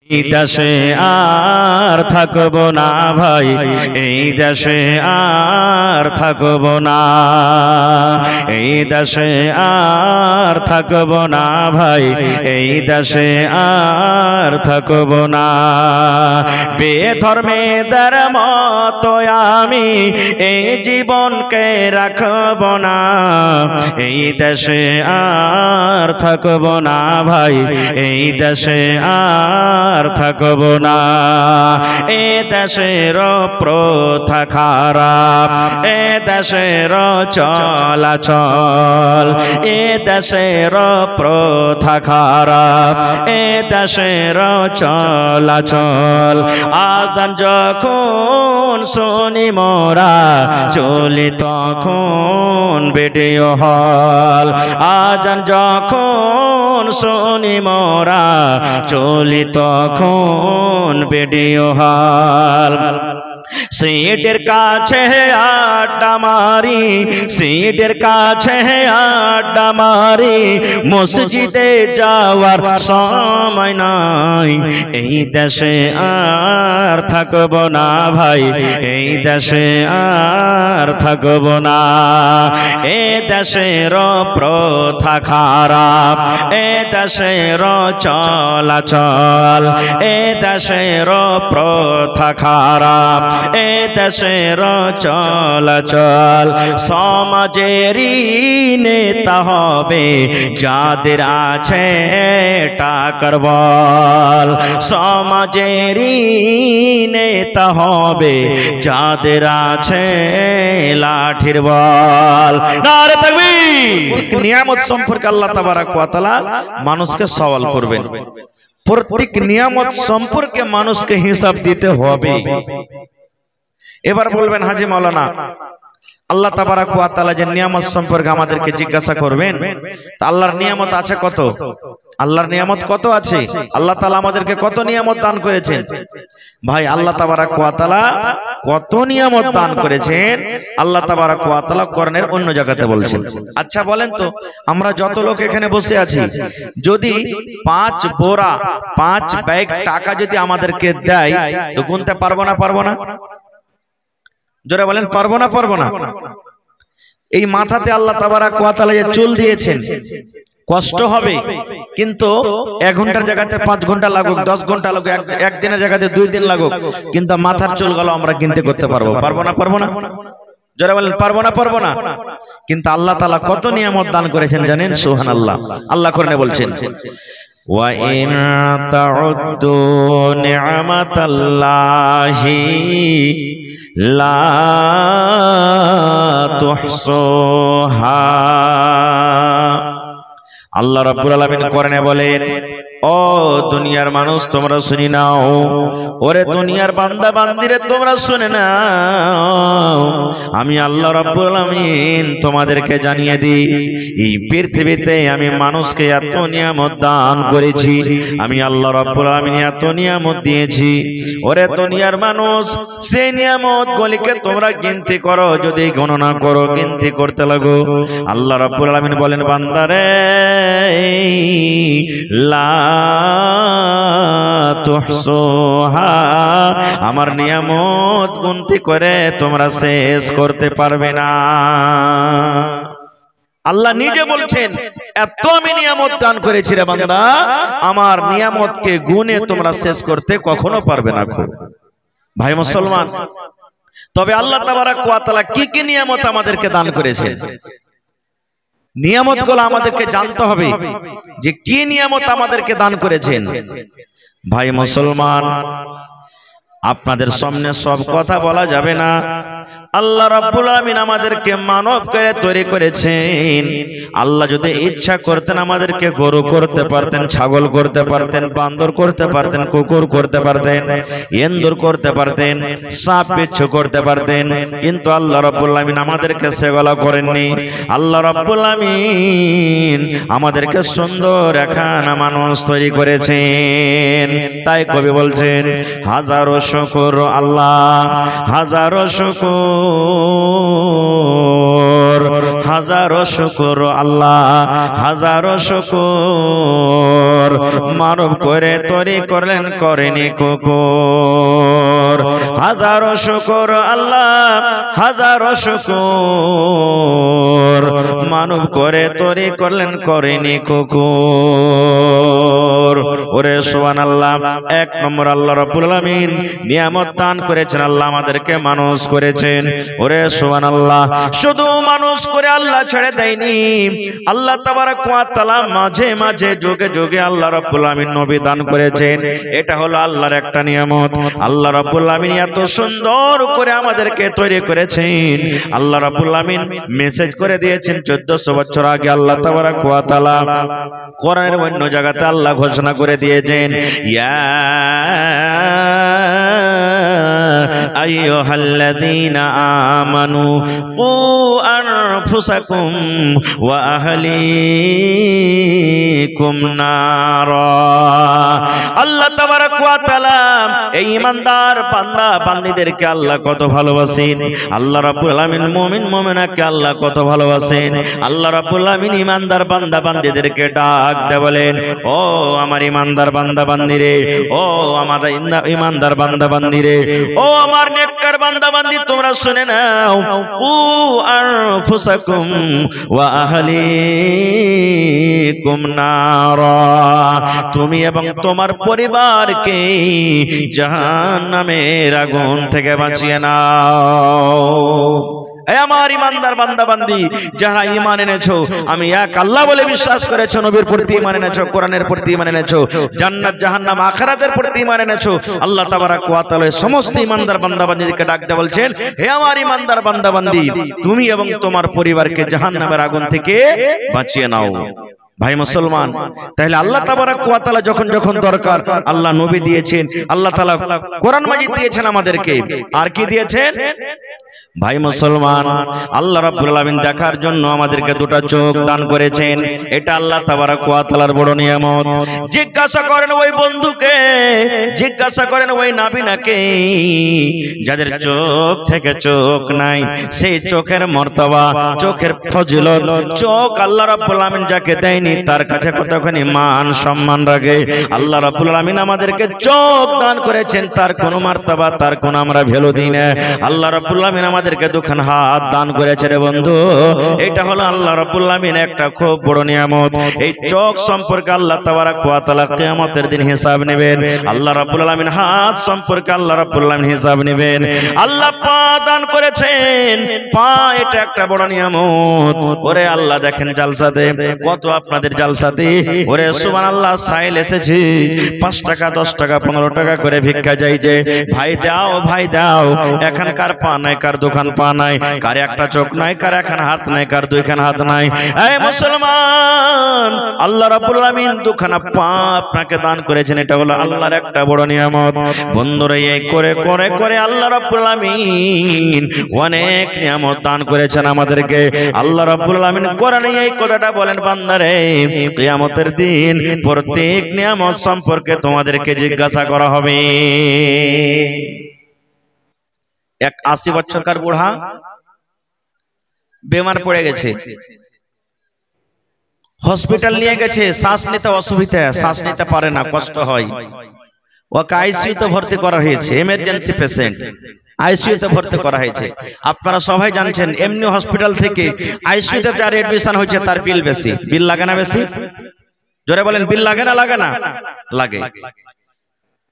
এই দেশে আর থাকবো না ভাই, এই দেশে আর থাকবো না, এই দেশে আর থাকবো না ভাই, এই দেশে আর থাকবো না। বেধর্মেদের মতো আমি এই জীবনকে রাখবো না, এই দেশে আর থাকবো না ভাই, এই দেশে আর থাকবো না। এ দেশের প্রথা খারাপ, এ দেশের চলাচল, এ দেশের প্রথা খারাপ, এ দেশের চলাচল। আজান যখন শুনি মোরা চলি তখন ভিডিও হল, আজান যখন শুনি মোরা চলি তখন ভিডিও হল। সিটের কাছে আড্ডা মারি, সিটের কাছে আড্ডা মারি, মসজিদে যাওয়ার সময় নাই। এই দেশে আর থাকবো না ভাই, এই দেশে আর থাকবো না। এ দেশের প্রথা খারাপ, এ দেশের চলাচল, এ দেশের প্রথা খারাপ, এ দেশের চলাচল। সমাজেরই নেতা হবে যাদের আছে টাকার বল, সমাজেরই নেতা হবে যাদের আছে লাঠির বল। নারে তাকবীর। নিয়ামত সম্পর্কে আল্লাহ তাবারাক ওয়া তাআলা মানুষকে সওয়াল করবেন। প্রত্যেক নিয়ামত সম্পর্কে মানুষকে হিসাব দিতে হবে। এবার বলবেন হাজী মাওলানা, আল্লাহ তাবারাক ওয়া তাআলা যে নিয়ামত সম্পর্কে আমাদেরকে জিজ্ঞাসা করবেন, তা আল্লাহর নিয়ামত আছে কত? আল্লাহর নিয়ামত কত আছে? আল্লাহ তাআলা আমাদেরকে কত নিয়ামত দান করেছেন? ভাই আল্লাহ তাবারাক ওয়া তাআলা কত নিয়ামত দান করেছেন আল্লাহ তাবারাক ওয়া তাআলা কোরআনের অন্য জায়গাতে বলছেন। আচ্ছা বলেন তো, আমরা যত লোক এখানে বসে আছি, যদি 5 বোরা 5 ব্যাগ টাকা যদি আমাদেরকে দেয়, তো গুনতে পারবো না? পারবো না? জোরে বলেন, পারবো না? পারবো না? এই মাথাতে আল্লাহ তাবারাক ওয়া তাআলা যে চুল দিয়েছেন, কষ্ট হবে, কিন্তু 1 ঘন্টার জায়গাতে 5 ঘন্টা লাগুক, 10 ঘন্টা লাগুক, একদিনের জায়গাতে 2 দিন লাগুক, কিন্তু মাথার চুলগুলো আমরা কিনতে করতে পারবো। পারবো না? পারবো না? যারা বলেন পারবো না? পারবো না? কিন্তু আল্লাহ তাআলা কত নিয়ামত দান করেছেন জানেন? সুবহানাল্লাহ। আল্লাহ কোরআনে বলছেন, ওয়া ইন তাউদ্দু নি'মাতাল্লাহি লা তুহসুহা। আল্লাহ রাব্বুল আলামিন কোরআনে বলেন, ও দুনিয়ার মানুষ তোমরা শুনি নাও, ওরে দুনিয়ার বান্দা বান্দিরে তোমরা শুনে নাও, আমি আল্লাহ রাব্বুল আলামিন তোমাদেরকে জানিয়ে দিই, এই পৃথিবীতে আমি মানুষকে এত নিয়ামত দান করেছি, আমি আল্লাহ রাব্বুল আলামিন এত নিয়ামত দিয়েছি। ওরে দুনিয়ার মানুষ, সেই নিয়ামত গুলিকে তোমরা গিনতি করো, যদি গণনা করো, গিনতি করতে লাগো, আল্লাহ রাব্বুল আলামিন বলেন, বান্দারে লা তুহসুহা, আমার নিয়ামত গুনতি করে তোমরা শেষ করতে পারবে না। আল্লাহ নিজে বলছেন, এত আমি নিয়ামত দান করেছি রে বান্দা, আমার নিয়ামতকে গুনে তোমরা শেষ করতে কখনো পারবে না। ভাই মুসলমান, তবে আল্লাহ তাবারাক ওয়া তাআলা কি কি নিয়ামত আমাদেরকে দান করেছেন, নিয়ামতগুলো আমাদেরকে জানতে হবে যে কি নিয়ামত আমাদেরকে দান করেছেন। ভাই মুসলমান, আপনাদের সামনে সব কথা বলা যাবে না। আল্লাহ রাব্বুল আলামিন আমাদেরকে মানব করে তৈরি করেছেন। আল্লাহ যদি ইচ্ছা করতেন আমাদেরকে গরু করতে পারতেন, ছাগল করতে পারতেন, বান্দর করতে পারতেন, কুকুর করতে পারতেন, এন্দুর করতে পারতেন, সাপ বিচ্ছু করতে পারতেন, কিন্তু আল্লাহ রাব্বুল আলামিন আমাদেরকে সেগুলো করেননি। আল্লাহ রাব্বুল আলামিন আমাদেরকে সুন্দর একখানা মানুষ তৈরি করেছেন। তাই কবি বলছেন, হাজারো শুকর আল্লাহ, হাজারো শুকর, হাজারো শুকর আল্লাহ, হাজারো শুকর, শুকর, মানব করে তৈরি করলেন করেনি কুকুর। হাজারো শুকর আল্লাহ, হাজারো শুকর, মানব করে তৈরি করলেন করেনি কুকুর। ওরে সুবহানাল্লাহ, এক নম্বর আল্লাহ রাব্বুল আলামিন নিয়ামত দান করেছেন, আল্লাহ আমাদেরকে মানুষ করেছেন। ওরে সুবহানাল্লাহ, শুধু মানুষ করে আল্লাহ ছেড়ে দেয়নি, আল্লাহ তাবারক ওয়া তাআলা মাঝে মাঝে যুগে যুগে আল্লাহ রাব্বুল আলামিন নবী দান করেছেন। এটা হলো আল্লাহর একটা নিয়ামত। আল্লাহ রাব্বুল আলামিন এত সুন্দর করে আমাদেরকে তৈরি করেছেন। আল্লাহ রাব্বুল আলামিন মেসেজ করে দিয়েছেন 1400 বছর আগে। আল্লাহ তাবারক ওয়া তাআলা কোরআনের অন্য জায়গাতে আল্লাহ ঘোষণা করে দিয়েছেন, ইয়া আইয়ুহাল্লাযীনা আমানু কু আনফুসাকুম ওয়া আহলিকুম নারা। আল্লাহ তাবারক ওয়া তাআলা এই ঈমানদার বান্দা বান্দীদেরকে আল্লাহ কত ভালোবাসেন। আল্লাহ রাব্বুল আলামিন মুমিন মুমিনাকে আল্লাহ কত ভালোবাসেন। আল্লাহ রাব্বুল আলামিন ঈমানদার বান্দা বান্দীদেরকে ডাক দেয়, বলেন, ও আমার ঈমানদার বান্দা বান্দীরে, ও আমার ঈমানদার বান্দা বান্দীরে, ও আমার নেককার বান্দা বান্দী, তোমরা শুনে নাও, কু আনফুসাকুম ওয়া আহলিকুম নারা, তুমি এবং তোমার পরিবারকে জাহান্নামের আগুন থেকে বাঁচিয়ে নাও। এ আমার ঈমানদার বান্দা বান্দী, যারা ঈমান এনেছো, আমি এক আল্লাহ বলে বিশ্বাস করেছো, নবীর প্রতি ঈমান এনেছো, কোরআনের প্রতি ঈমান এনেছো, জান্নাত জাহান্নাম আখিরাতের প্রতি ঈমান এনেছো, আল্লাহ তাবারক ওয়া তাআলা সমস্ত ঈমানদার বান্দা বান্দীদেরকে ডাক দিয়ে বলছেন, হে আমার ঈমানদার বান্দা বান্দী, তুমি এবং তোমার পরিবারকে জাহান্নামের আগুন থেকে বাঁচিয়ে নাও। ভাই মুসলমান, তাহলে আল্লাহ তাবারক ওয়া তাআলা যখন যখন দরকার আল্লাহ নবী দিয়েছেন, আল্লাহ তাআলা কোরআন মাজিদ দিয়েছেন আমাদেরকে, আর কি দিয়েছেন? ভাই মুসলমান, আল্লাহ রাব্বুল আলামিন দেখার জন্য আমাদেরকে দুটো চোখ দান করেছেন। এটা আল্লাহ তাবারক ওয়া তাআলার বড় নিয়ামত। জিজ্ঞাসা করেন ওই বন্ধুকে, জিজ্ঞাসা করেন ওই নাবিনাকে, যাদের চোখ থেকে চোখ নাই, সেই চোখের মর্তবা, চোখের ফজিলত, চোখ আল্লাহ রাব্বুল আলামিন যাকে দেয়নি তার কাছে কতখানি মান সম্মান রাখে। আল্লাহ রাব্বুল আলামিন আমাদেরকে চোখ দান করেছেন, তার কোনো মর্তবা, তার কোনো আমরা ভ্যালু দিই না। আল্লাহ রাব্বুল আলামিন আমাদেরকে দুখান হাত দান করেছে রে বন্ধু, এটা হলো আল্লাহ রাব্বুল আলামিন একটা খুব বড় নিয়ামত। এই চোখ সম্পর্কে আল্লাহ তাবারক ওয়া তাআলা কিয়ামতের দিন হিসাব নেবেন। আল্লাহ রাব্বুল আলামিন হাত সম্পর্কে আল্লাহ রাব্বুল আলামিন হিসাব নেবেন। আল্লাহ পা দান করেছেন, পা এটা একটা বড় নিয়ামত। ওরে আল্লাহ দেখেন জালসাতে কত, আপনাদের জালসাতে ওরে সুবহানাল্লাহ সাইল এসেছে, 5 টাকা 10 টাকা 15 টাকা করে ভিক্ষা যাইছে, ভাই দাও ভাই দাও। এখানকার পা নাই, কার দোকান পা নাই, কার একটা চোখ নাই, কার একখান হাত নাই, কার দুইখান হাত নাই। এই মুসলমান, আল্লাহ রাব্বুল আলামিন দুখানা পা আপনাকে দান করেছেন, এটা হলো আল্লাহর একটা বড় নিয়ামত। বন্ধুরা, এই করে করে করে আল্লাহ রাব্বুল আলামিন অনেক নিয়ামত দান করেছেন আমাদেরকে। আল্লাহ রাব্বুল আলামিন কোরআনে এই কথাটা বলেন, বান্দারে কিয়ামতের দিন প্রত্যেক নিয়ামত সম্পর্কে তোমাদেরকে জিজ্ঞাসা করা হবে। এক 80 বছরকার বুড়া বেমার পড়ে গেছে, হসপিটাল নিয়ে গেছে, শ্বাস নিতে অসুবিধা, শ্বাস নিতে পারে না, কষ্ট হয়। ওকে আইসিইউতে ভর্তি করা হয়েছে, এমার্জেন্সি পেশেন্ট, আইসিইউতে ভর্তি করা হয়েছে। আপনারা সবাই জানছেন, এমনি হসপিটাল থেকে আইসিইউতে যার এডমিশন হয়েছে তার বিল বেশি। বিল লাগে না বেশি? জোরে বলেন, বিল লাগে না লাগে না? লাগে।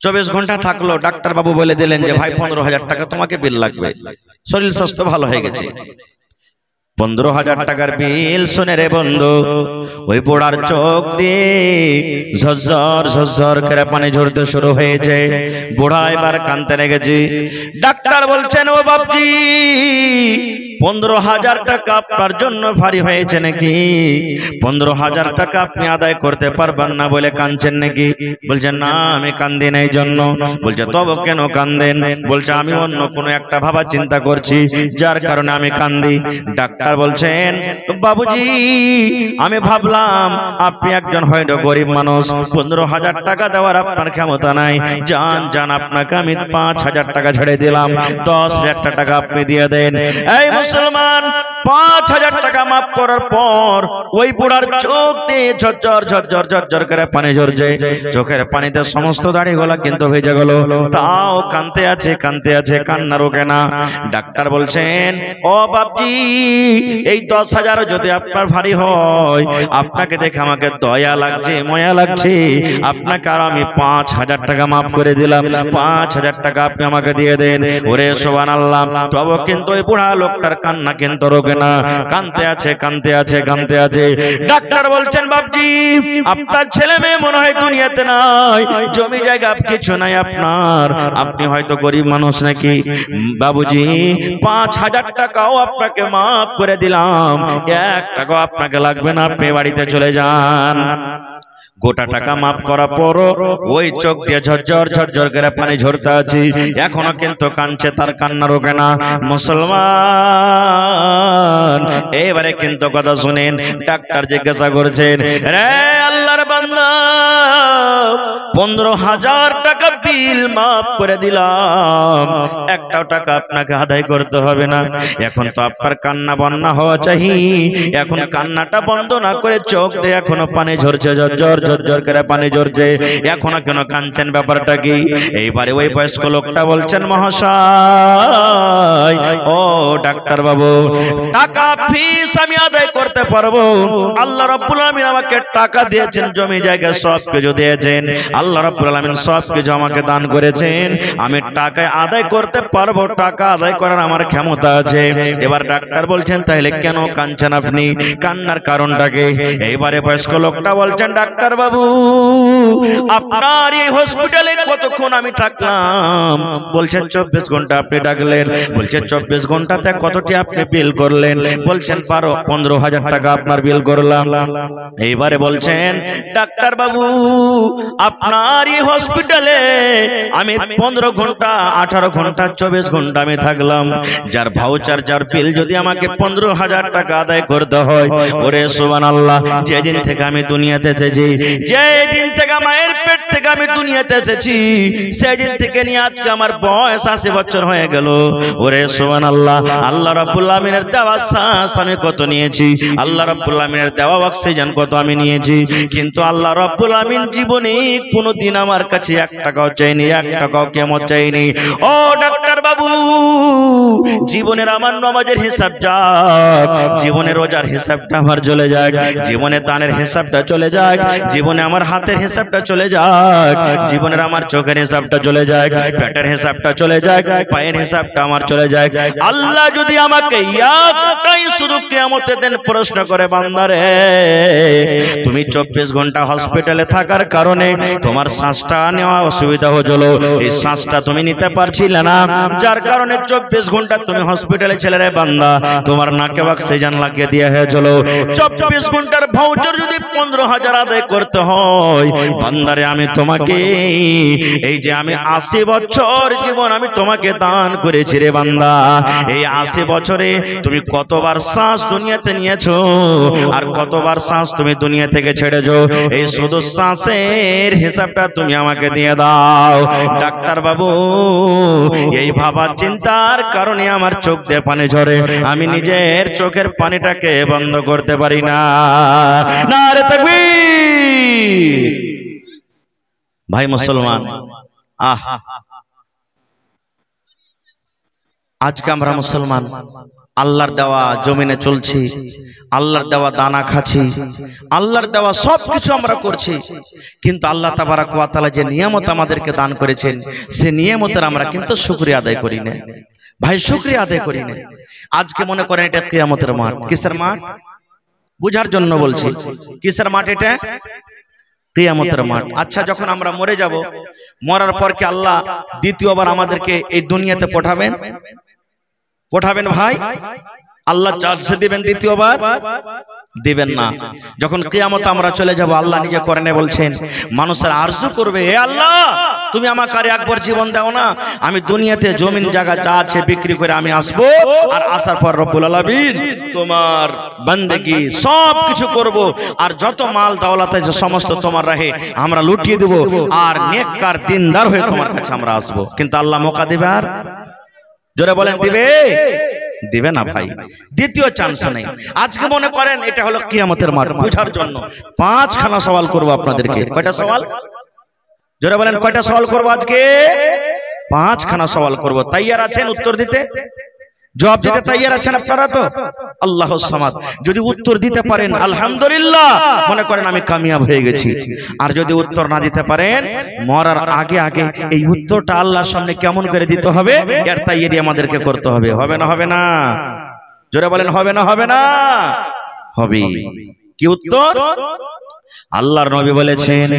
24 ঘন্টা থাকলো, ডাক্তার বাবু বলে দিলেন যে ভাই 15,000 টাকা তোমাকে বিল লাগবে। শরীর স্বাস্থ্য ভালো হয়ে গেছে, 15,000 টাকার বিল শুনে রে বন্ধু, ওই বুড়ার চোখ দিয়ে ঝরঝর ঝরঝর করে পানি ঝরতে শুরু হয়েছে। বুড়া এবার কাঁদতে লেগেছে। ডাক্তার বলছেন, ও বাপজি, 15,000 টাকা আপনার জন্য ভারী হয়েছে নাকি? 15,000 টাকা আপনি আদায় করতে পারবেন না বলে কাঁদছেন নাকি? বলছেন, না আমি কান্দি না এই জন্য। বলছে, তবে কেন কান্দেন? বলছে, আমি অন্য কোনো একটা ভাবা চিন্তা করছি যার কারণে আমি কান্দি। ডাক্তার ডাক্তার বলছেন বাবুজি আমি ভাবলাম আপনি একজন হয়তো গরিব মানুষ, 15,000 টাকা দেওয়ার আপনার ক্ষমতা নাই, যান যান আপনাকে আমি 5,000 টাকা ছেড়ে দিলাম, 10,000 টাকা আপনি দিয়ে দেন। এই মুসলমান 5,000 টাকা মাফ করার পর ওই বুড়ার চোখ দিয়ে ঝরঝর ঝরঝর ঝরঝর করে পানি ঝরছে, চোখের পানিতে সমস্ত দাড়িগুলা কিন্তু ভেজে গেল, তাও কাঁদতে আছে কাঁদতে আছে, কান্না রোকে না। ডাক্তার বলছেন ও বাপজি এই 10,000 যদি আপনার ভারী হয়, আপনাকে দেখে আমাকে দয়া লাগছে মায়া লাগছে, আপনাকে আর আমি 5,000 টাকা মাফ করে দিলাম, 5,000 টাকা আপনি আমাকে দিয়ে দেন। ওরে সুবহানাল্লাহ, তবে কিন্তু ওই বুড়া লোকটার কান্না কিন্তু রোকে না, কাঁদতে আছে কাঁদতে আছে কাঁদতে আছে। ডাক্তার বলছেন বাপজি আপনার ছেলে মেয়ে মনে হয় দুনিয়াতে নাই, জমি জায়গা কিছু নাই আপনার, আপনি হয়তো গরিব মানুষ নাকি? বাবুজি 5,000 টাকাও আপনাকে মাফ করে দিলাম, 1 টাকাও আপনাকে লাগবে না, আপনি বাড়িতে চলে যান। গোটা টাকা মাফ করার পর ওই চোখ দিয়ে ঝরঝর ঝরঝর করে পানি ঝরতে আছে, এখনো কিন্তু কাঁদছে, তার কান্না রোকে না। মুসলমান এবারে কিন্তু কথা শুনেন, ডাক্তার জিজ্ঞাসা করছেন রে আল্লাহর বান্দা 15,000 টাকা বিল মাফ করে দিলাম, একটাও টাকা আপনাকে আদায় করতে হবে না। এখন তো আপনার কান্না বন্যা হওয়া চাই, এখন কান্নাটা বন্ধ না করে চোখ দিয়ে এখনো পানি ঝরছে, ঝরঝর ঝরঝর করে পানি ঝরছে, এখনো কেন কাঁদছেন, ব্যাপারটা কি? এইবারে ওই বয়স্ক লোকটা বলছেন মহাশয় ও ডাক্তার বাবু টাকা ফিস আমি আদায় করতে পারবো, আল্লাহ রাব্বুল আলামিন আমাকে টাকা দিয়েছেন, জমি জায়গা সব কিছু দিয়েছেন, আল্লাহ রাব্বুল আলামিন সব কিছু আমাকে দান করেছেন, আমি টাকা আদায় করতে পারবো, টাকা আদায় করার আমার ক্ষমতা আছে। এবার ডাক্তার বলছেন তাহলে কেন কাঁদছেন আপনি, কান্নার কারণটাকে? এইবারে বয়স্ক লোকটা বলছেন ডাক্তার বাবু আপনার এই হসপিটালে কতক্ষণ আমি থাকলাম? বলছেন 24 ঘন্টা। আপনি ডাকলেন, বলছেন 24 ঘন্টাতে কতটি আপনি বিল করলেন? বলছেন 15,000 টাকা আপনার বিল করলাম। এইবারে বলছেন ডাক্তার বাবু আপনার এই হসপিটালে আমি 15 ঘন্টা 18 ঘন্টা 24 ঘন্টা আমি থাকলাম, যার ভাউচার যার বিল যদি আমাকে 15,000 টাকা আদায় করতে হয়, ওরে সুবহানাল্লাহ যেদিন থেকে আমি দুনিয়াতে এসেছি, যেদিন থেকে মায়ের পেট থেকে আমি দুনিয়াতে এসেছি, সেদিন থেকে নিয়ে আজকে আমার বয়স 80 বছর হয়ে গেল। ওরে সুবহানাল্লাহ, আল্লাহ রাব্বুল আমিনের দেওয়া শ্বাস আমি কত নিয়েছি, আল্লাহ রাব্বুল আমিনের দেওয়া অক্সিজেন কত আমি নিয়েছি, কিন্তু আল্লাহ রাব্বুল আমিন জীবনে কোনোদিন আমার কাছে 1 টাকাও চাইনি, 1 টাকাও কিয়ামত চাইনি। ও ডাক্তার বাবু জীবনের আমার নামাজের হিসাব যাক, জীবনের রোজার হিসাবটা আমার চলে যাক, জীবনে দানের হিসাবটা চলে যাক, জীবনে আমার হাতের হিসাবটা চলে যাক, জীবনের আমার চোখের হিসাবটা চলে যাক, পেটের হিসাবটা চলে যাক, পায়ের হিসাবটা আমার চলে যাক। আল্লাহ যদি আমাকে একটাই শুধু কিয়ামতের দিন প্রশ্ন করে বান্দারে তুমি 24 ঘন্টা হসপিটালে থাকার কারণে তোমার শ্বাসটা নেওয়া অসুবিধা হলো, এই শ্বাসটা তুমি নিতে পারছিলে না, যার কারণে 24 ঘন্টা তুমি হসপিটালে ছিলে রে বান্দা, তোমার নাকে অক্সিজেন লাগিয়ে দিয়ে হয়েছিল। 24 ঘন্টার ভাউচার যদি 15,000 আদায় করতে হয় বান্দারে, আমি তোমাকে এই যে আমি 80 বছর জীবন আমি তোমাকে দান করেছি রে বান্দা, এই 80 বছরে তুমি কতবার শ্বাস দুনিয়াতে নিয়েছো আর কতবার শ্বাস তুমি দুনিয়া থেকে ছেড়েছো, এই শুধু শ্বাসের হিসাবটা তুমি আমাকে দিয়ে দাও। ডাক্তার বাবু এই ভাবা চিন্তার কারণে আমার চোখ দিয়ে পানি ঝরে, আমি নিজের চোখের পানিটাকে বন্ধ করতে পারি না। নারে তাকবীর। ভাই মুসলমান, আজকে আমরা মুসলমান আল্লাহর দেওয়া জমিনে চলছি, আল্লাহর দেওয়া দানা খাচ্ছি, আল্লাহর দেওয়া সবকিছু আমরা করছি, কিন্তু আল্লাহ তাবারাক ওয়া তাআলা যে নিয়ামত আমাদেরকে দান করেছেন সে নিয়ামতের আমরা কিন্তু শুকরিয়া আদায় করি না। ভাই শুকরিয়া আদায় করি না। আজকে মনে করেন এটা কিয়ামতের মাঠ। কিসের মাঠ? বুঝার জন্য বলছি, কিসের মাঠ এটা? কিয়ামতের মাঠ। আচ্ছা যখন আমরা মরে যাব, মরার পর কি আল্লাহ দ্বিতীয়বার আমাদেরকে এই দুনিয়াতে পাঠাবেন? পাঠাবেন ভাই? আল্লাহ চান্স দিবেন দ্বিতীয়বার? দিবেন না। যখন কিয়ামত আমরা চলে যাব, আল্লাহ নিজে করেন বলছেন, মানুষের আরজু করবে, হে আল্লাহ তুমি আমাকে আর একবার জীবন দাও না, আমি দুনিয়াতে জমিন জায়গা যা আছে বিক্রি করে আমি আসবো, আর আসার পর রব্বুল আলামিন তোমার বান্দেগি সব কিছু করব, আর যত মাল দৌলত আছে সমস্ত তোমার রাহে আমরা লুটিয়ে দেব, আর নেককার দিনদার হয়ে তোমার কাছে আমরা আসবো। কিন্তু আল্লাহ মৌকা দিবে? আর জোরে বলেন দিবে? দিবে না ভাই, দ্বিতীয় চান্স নেই। আজকে মনে করেন এটা হলো কিয়ামতের মাঠ, বোঝার জন্য 5খানা সওয়াল করব আপনাদেরকে। কয়টা সওয়াল? জোরে বলেন কয়টা সওয়াল করব আজকে? 5খানা সওয়াল করব। তৈয়ার আছেন উত্তর দিতে? জবাব দিতে তৈয়ার আছেন আপনারা তো? আল্লাহুস সামাদ। যদি উত্তর দিতে পারেন আলহামদুলিল্লাহ, মনে করেন আমি কামিয়াব হয়ে গেছি। আর যদি উত্তর না দিতে পারেন, মরার আগে আগে এই উত্তরটা আল্লাহর সামনে কেমন করে দিতে হবে এর তৈয়ারি আমাদেরকে করতে হবে। হবে না? হবে না? জোরে বলেন হবে না? হবে না? হবে। কি উত্তর? আল্লাহর নবী বলেছেন,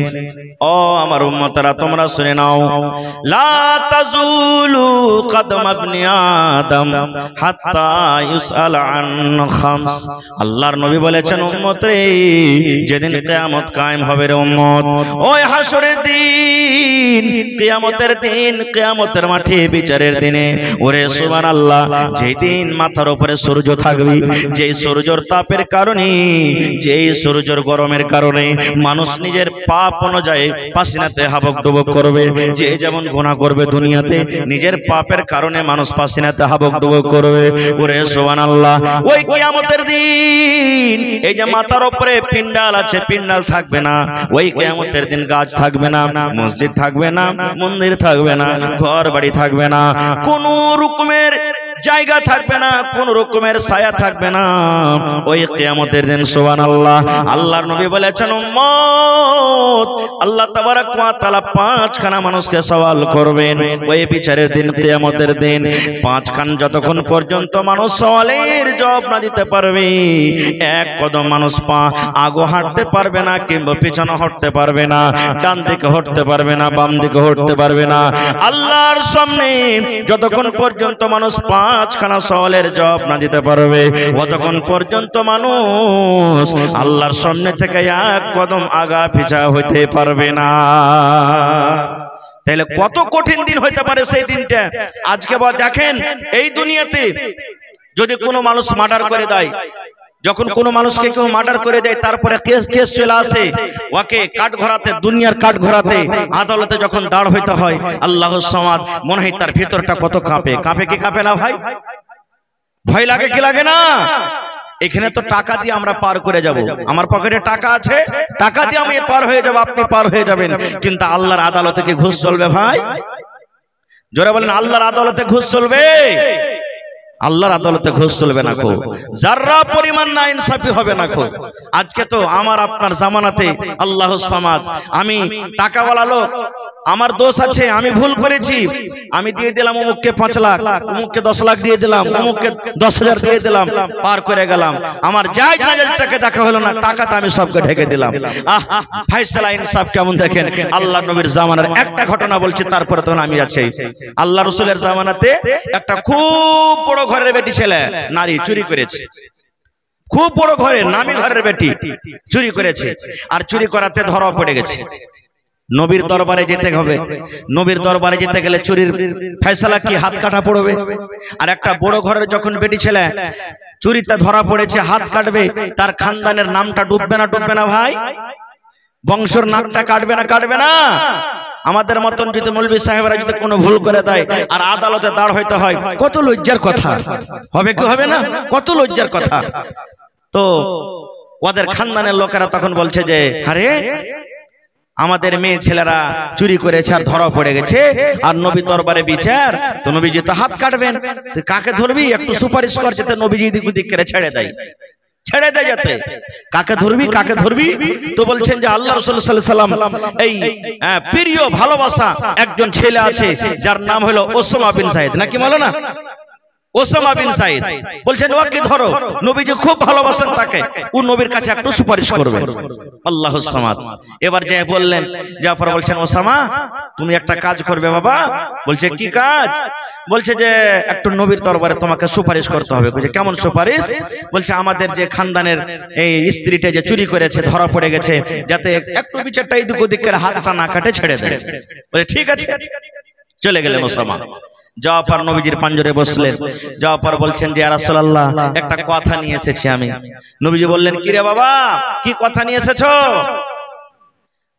ও আমার উম্মতরা তোমরা শুনে নাও, লা তাজুলু কদম ইবনে আদম হাত্তা ইউসআল আন খামস। আল্লাহর নবী বলেছেন, উম্মত রে, যেদিন কিয়ামত কায়েম হবে রে উম্মত, ওই হাসরের দিন, কিয়ামতের দিন, কিয়ামতের মাঠে বিচারের দিনে, ওরে সুবহানাল্লাহ, যেই দিন মাথার উপরে সূর্য থাকবে, যেই সূর্যের তাপের কারণে, যেই সূর্যের গরমের কারণে মানুষ নিজের পাপ অনুযায়ী পাসিনাতে হাবক ডুবক করবে। যে যেমন গুনাহ করবে দুনিয়াতে, নিজের পাপের কারণে মানুষ পাসিনাতে হাবক ডুবক করবে। ওরে সুবহানাল্লাহ, ওই কিয়ামতের দিন এই যে মাথার উপরে পিণ্ডাল আছে, পিণ্ডাল থাকবে না। ওই কিয়ামতের দিন গাছ থাকবে না, মসজিদ থাকবে না, মন্দির থাকবে না, ঘর বাড়ি থাকবে না, কোন রকমের জায়গা থাকবে না, কোন রকমের ছায়া থাকবে না ওই কিয়ামতের দিন। সুবহানাল্লাহ। আল্লাহর নবী বলেছেন, উম্মত, আল্লাহ তাবারক ওয়া তাআলা 5খানা মানুষকে সওয়াল করবেন ওই বিচারের দিন, কিয়ামতের দিন। 5খান যতক্ষণ পর্যন্ত মানুষ সওয়ালের জবাব না দিতে পারবে, এক কদম মানুষ পা আগো হাঁটতে পারবে না, কিংবা পিছনে হাঁটতে পারবে না, ডান দিকে হাঁটতে পারবে না, বাম দিকে হাঁটতে পারবে না। আল্লাহর সামনে যতক্ষণ পর্যন্ত মানুষ 5খানা সওয়ালের জবাব না দিতে পারবে, ততক্ষণ পর্যন্ত মানুষ আল্লাহর সামনে থেকে এক কদম আগা পিছা হইতে পারবে না। তাহলে কত কঠিন দিন হইতে পারে সেই দিনটা। আজকে দেখেন, এই দুনিয়াতে যদি কোনো মানুষ মার্ডার করে দেয়, যখন কোনো মানুষকে কেউ মার্ডার করে দেয়, তারপরে কেস চলে আসে, ওকে কাঠ ঘোরাতে, দুনিয়ার কাঠ ঘোরাতে, আদালতে যখন দাঁড় হইতে হয়, আল্লাহুস সামাদ, মনে হয় তার ভিতরটা কত কাঁপে। কাঁপে কি কাঁপে না ভাই? ভয় লাগে কি লাগে না? এখানে তো টাকা দিয়ে আমরা পার করে যাব, আমার পকেটে টাকা আছে, টাকা দিয়ে আমি পার হয়ে যাব, আপনি পার হয়ে যাবেন। কিন্তু আল্লাহর আদালতে কি ঘুষ চলবে ভাই? জোরে বলেন, আল্লাহর আদালতে ঘুষ চলবে? আল্লাহর আদালতে ঘুষ চলবে না, যারা পরিমাণ না ইনসাফি হবে না। আজকে তো আমার আপনার জামানাতে আল্লাহুস সামাদ, আমি টাকাওয়ালা লোক, আমার দোষ আছে, আমি ভুল করেছি, আমি দিয়ে দিলাম অমুককে 5 লাখ, অমুককে 10 লাখ দিয়ে দিলাম, অমুককে 10,000 দিয়ে দিলাম, পার করে গেলাম, আমার যাই টাকা দেখা হলো না, টাকাটা আমি সবকে ঢেকে দিলাম। ফায়সালা ইনসাফ কেমন দেখেন। আল্লাহ নবীর জামানার একটা ঘটনা বলছি, তারপরে তখন আমি যাচ্ছি। আল্লাহ রাসূলের জামানাতে একটা খুব বড় ঘরের বেটি ছেলে নারী চুরি করেছে, খুব বড় ঘরের নামি ঘরের বেটি চুরি করেছে, আর চুরি করাতে ধরা পড়ে গেছে। নবীর দরবারে যেতে হবে, নবীর দরবারে যেতে গেলে চুরির ফয়সালা কি? হাত কাটা পড়বে। আর একটা বড় ঘরের যখন বেটি ছেলে চুরিতে ধরা পড়েছে, হাত কাটবে, তার খানদানের নামটা ডুববে না? ডুববে না ভাই? বংশের নামটা কাটবে না? কাটবে না? আমাদের মতন যদি মৌলভী সাহেবরা যদি কোনো ভুল করে দেয় আর আদালতে দাঁড় হইতে হয়, কত লজ্জার কথা হবে কি হবে না? কত লজ্জার কথা। তো ওদের খানদানের লোকেরা তখন বলছে যে, আরে আমাদের মেয়ে ছেলেরা চুরি করেছে আর ধরা পড়ে গেছে, আর নবী দরবারে বিচার, তো নবীজি তো হাত কাটবেন, তুই কাকে ধরবি? একটু সুপারিশ কর যাতে নবীজি দিক দিক করে ছেড়ে দেয়, ছেড়ে দেয় যাতে। কাকে ধরবি? কাকে ধরবি? তো বলছেন যে আল্লাহ রাসূল সাল্লাল্লাহু আলাইহি সাল্লাম এই প্রিয় ভালোবাসা একজন ছেলে আছে, যার নাম হলো ওসামা বিন যায়েদ, নাকি বলো না? ওসামা বিন সাইদ বলছেন ওকে ধরো, নবীজি খুব ভালোবাসেন তাকে, ও নবীর কাছে একটু সুপারিশ করবে। আল্লাহুস সামাদ। এবার যে বললেন, যাওয়ার পর বলছেন ওসামা তুমি একটা কাজ করবে বাবা। বলছে কি কাজ? বলছে যে একটু নবীর দরবারে তোমাকে সুপারিশ করতে হবে। বলছে কেমন সুপারিশ? বলছে আমাদের যে খানদানের এই স্ত্রীটা যে চুরি করেছে ধরা পড়ে গেছে, যাতে একটু বিচারটা এদিক ওদিক করে হাতটা না কাটে ছেড়ে দেয়। বলে ঠিক আছে। চলে গেলেন ওসামা। যাওয়ার পর নবীজির পাঞ্জরে বসলেন। যাওয়ার পর বলছেন যে ইয়া রাসূলুল্লাহ একটা কথা নিয়ে এসেছি আমি। নবীজি বললেন কি রে বাবা, কি কথা নিয়ে এসেছো?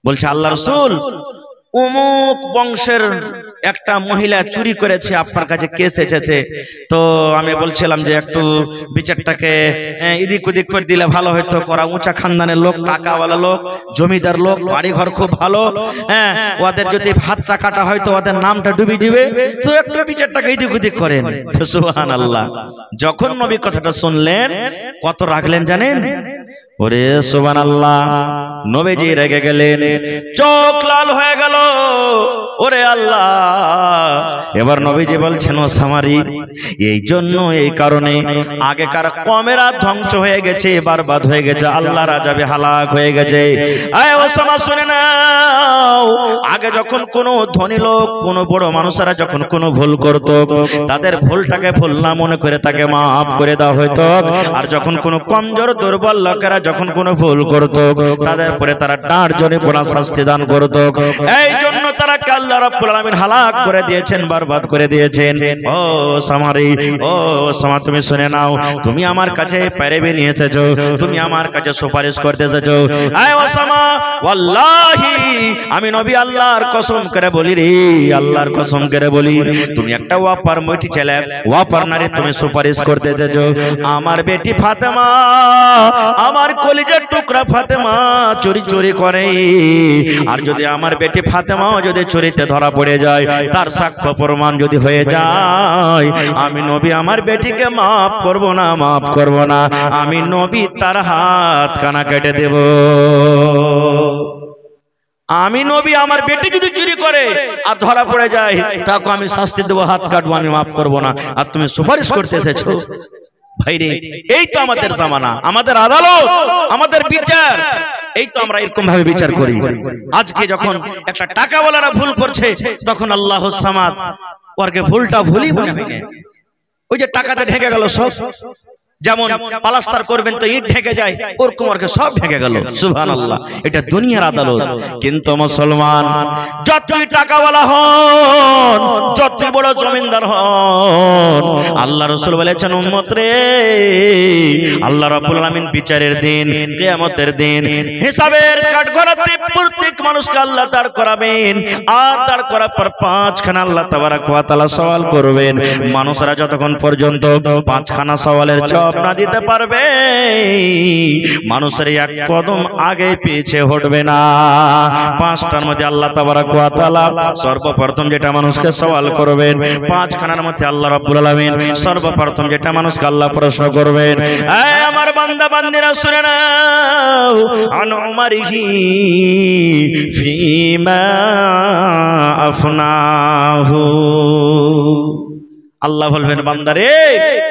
বলছে আল্লাহ রাসূল অমুক বংশের একটা মহিলা চুরি করেছে, আপনার কাছে কেস এসেছে। তো আমি বলছিলাম যে একটু বিচারটাকে এদিক ওদিক করে দিলে ভালো হতো। করা উঁচা খানদানের লোক, টাকাওয়ালা লোক, জমিদার লোক, বাড়ি ঘর খুব ভালো, হ্যাঁ ওদের যদি হাতটা কাটা হয় তো ওদের নামটা ডুবে যাবে, তো একটু বিচারটাকে এদিক ওদিক করেন। সুবহানাল্লাহ। যখন নবী কথাটা শুনলেন কত রাখলেন জানেন? ওরে সুবহানাল্লাহ। নবীজি রেগে গেলেন, চোখ লাল হয়ে গেল। ওরে আল্লাহ। এবার নবীজি বলছেন ও সামারি, এই জন্য এই কারণে আগেকার কমেরা ধ্বংস হয়ে গেছে, বরবাদ হয়ে গেছে, আল্লাহর আযাবে হালাক হয়ে গেছে। আয় ওসামা শুনে নাও, আগে যখন কোন ধনী লোক, কোন বড় মানুষেরা যখন কোন ভুল করত, তাদের ভুলটাকে ভুল না মনে করে তাকে মাফ করে দেওয়া হতো। আর যখন কোন কমজোর দুর্বল লোকেরা যখন কোন ভুল করত, তাদের পরে তারা ডাঁট জনে পোড়া শাস্তি দান করত। এই জন্য তারা আল্লাহ রাব্বুল আলামিন হালাক করে দিয়েছেন, বরবাদ করে দিয়েছেন। ও সামারি, ও সামা তুমি শুনে নাও, তুমি আমার কাছে পেরেবে নিয়ে এসেছো, তুমি আমার কাছে সুপারিশ করতে এসেছো। আয় ওসামা, ওয়াল্লাহি আমি নবী আল্লাহর কসম করে বলি রে, আল্লাহর কসম করে বলি, তুমি একটা ওয়াপার মইটি ছেলে, ওয়াপার নারী তুমি সুপারিশ করতে এসেছো। আমার বেটি ফাতেমা, আমার কলিজার টুকরা ফাতেমা চুরি চুরি করে। আর যদি আমার বেটি ফাতেমাও যদি চুরিতে ধরা পড়ে যায়, তার সাক্ষ্য প্রমাণ যদি হয়ে যায়, আমি নবী আমার বেটিকে মাফ করব না, মাফ করব না। আমি নবী তার হাত কানা কেটে দেব। আমি নবী আমার বেটি যদি চুরি করে আর ধরা পড়ে যায়, তাকে আমি শাস্তি দেব, হাত কাটবো, আমি মাফ করব না। আর তুমি সুপারিশ করতে এসেছো। ভাইরে, এই তো আমাদের জামানা, আমাদের আদালত, আমাদের বিচার। এই তো আমরা এরকম ভাবে বিচার করি। আজকে যখন একটা টাকাওয়ালারা ভুল করছে, তখন আল্লাহুস সামাদ ওরকে ভুলটা ভুলই মনে হয় না। ওই যে টাকাতে ঢেকে গেল সব, যেমন প্লাস্টার করবেন তো ইট ঢেকে যায়, ওরকম ওরকে সব ঢেকে গেল। সুবহানাল্লাহ। এটা দুনিয়ার আদালত। কিন্তু মুসলমান যতই টাকাওয়ালা হন, যতই বড় জমিদার হন, আল্লাহ রাসূল বলেছেন উম্মত রে, আল্লাহ রাব্বুল আলামিন বিচারের দিন, কিয়ামতের দিন হিসাবের কাঠগড়াতে প্রত্যেক মানুষকে আল্লাহ দাঁড় করাবেন। আর দাঁড় করার পর পাঁচখানা আল্লাহ তাবারাক ওয়া তাআলা সওয়াল করবেন। মানুষরা যতক্ষণ পর্যন্ত পাঁচখানা সওয়ালের জবাব না দিতে পারবে, মানুষের এক কদম আগে পিছে হটবে না। পাঁচটার মধ্যে আল্লাহ তাবারাক ওয়া তাআলা সর্বপ্রথম যেটা মানুষকে সওয়াল করবেন, পাঁচখানার মধ্যে আল্লাহ রাব্বুল আলামিন সর্বপ্রথম যেটা মানুষকে আল্লাহ প্রশ্ন করবেন, এই আমার বান্দা বান্দিরা শুনে নাও, আন উমারিহি ফিমা আফনাহু। আল্লাহ বলবেন বান্দারে,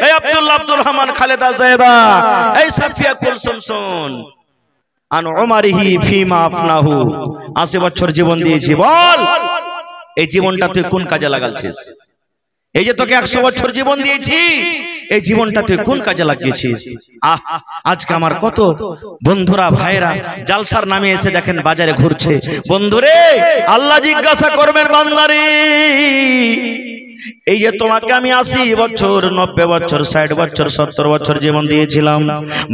এই আব্দুল্লাহ, আব্দুর রহমান, খালেদা, জায়েদা, এই সাফিয়া, কুলসুম শুন, আন উমারিহি ফিমা আফনাহু, 80 বছর জীবন দিয়েছি, বল এই জীবনটা তুই কোন কাজে লাগাচ্ছিস? এই যে তোকে 100 বছর জীবন দিয়েছি, এই জীবনটা তুই কোন কাজে লাগিয়েছিস? আজকে আমার কত বন্ধুরা ভাইরা জালসার নামে এসে দেখেন বাজারে ঘুরছে। বন্ধুরে, আল্লাহ জিজ্ঞাসা করবেন বান্দারে, এই যে তোমাকে আমি 80 বছর, 90 বছর, 60 বছর, 70 বছর জীবন দিয়েছিলাম,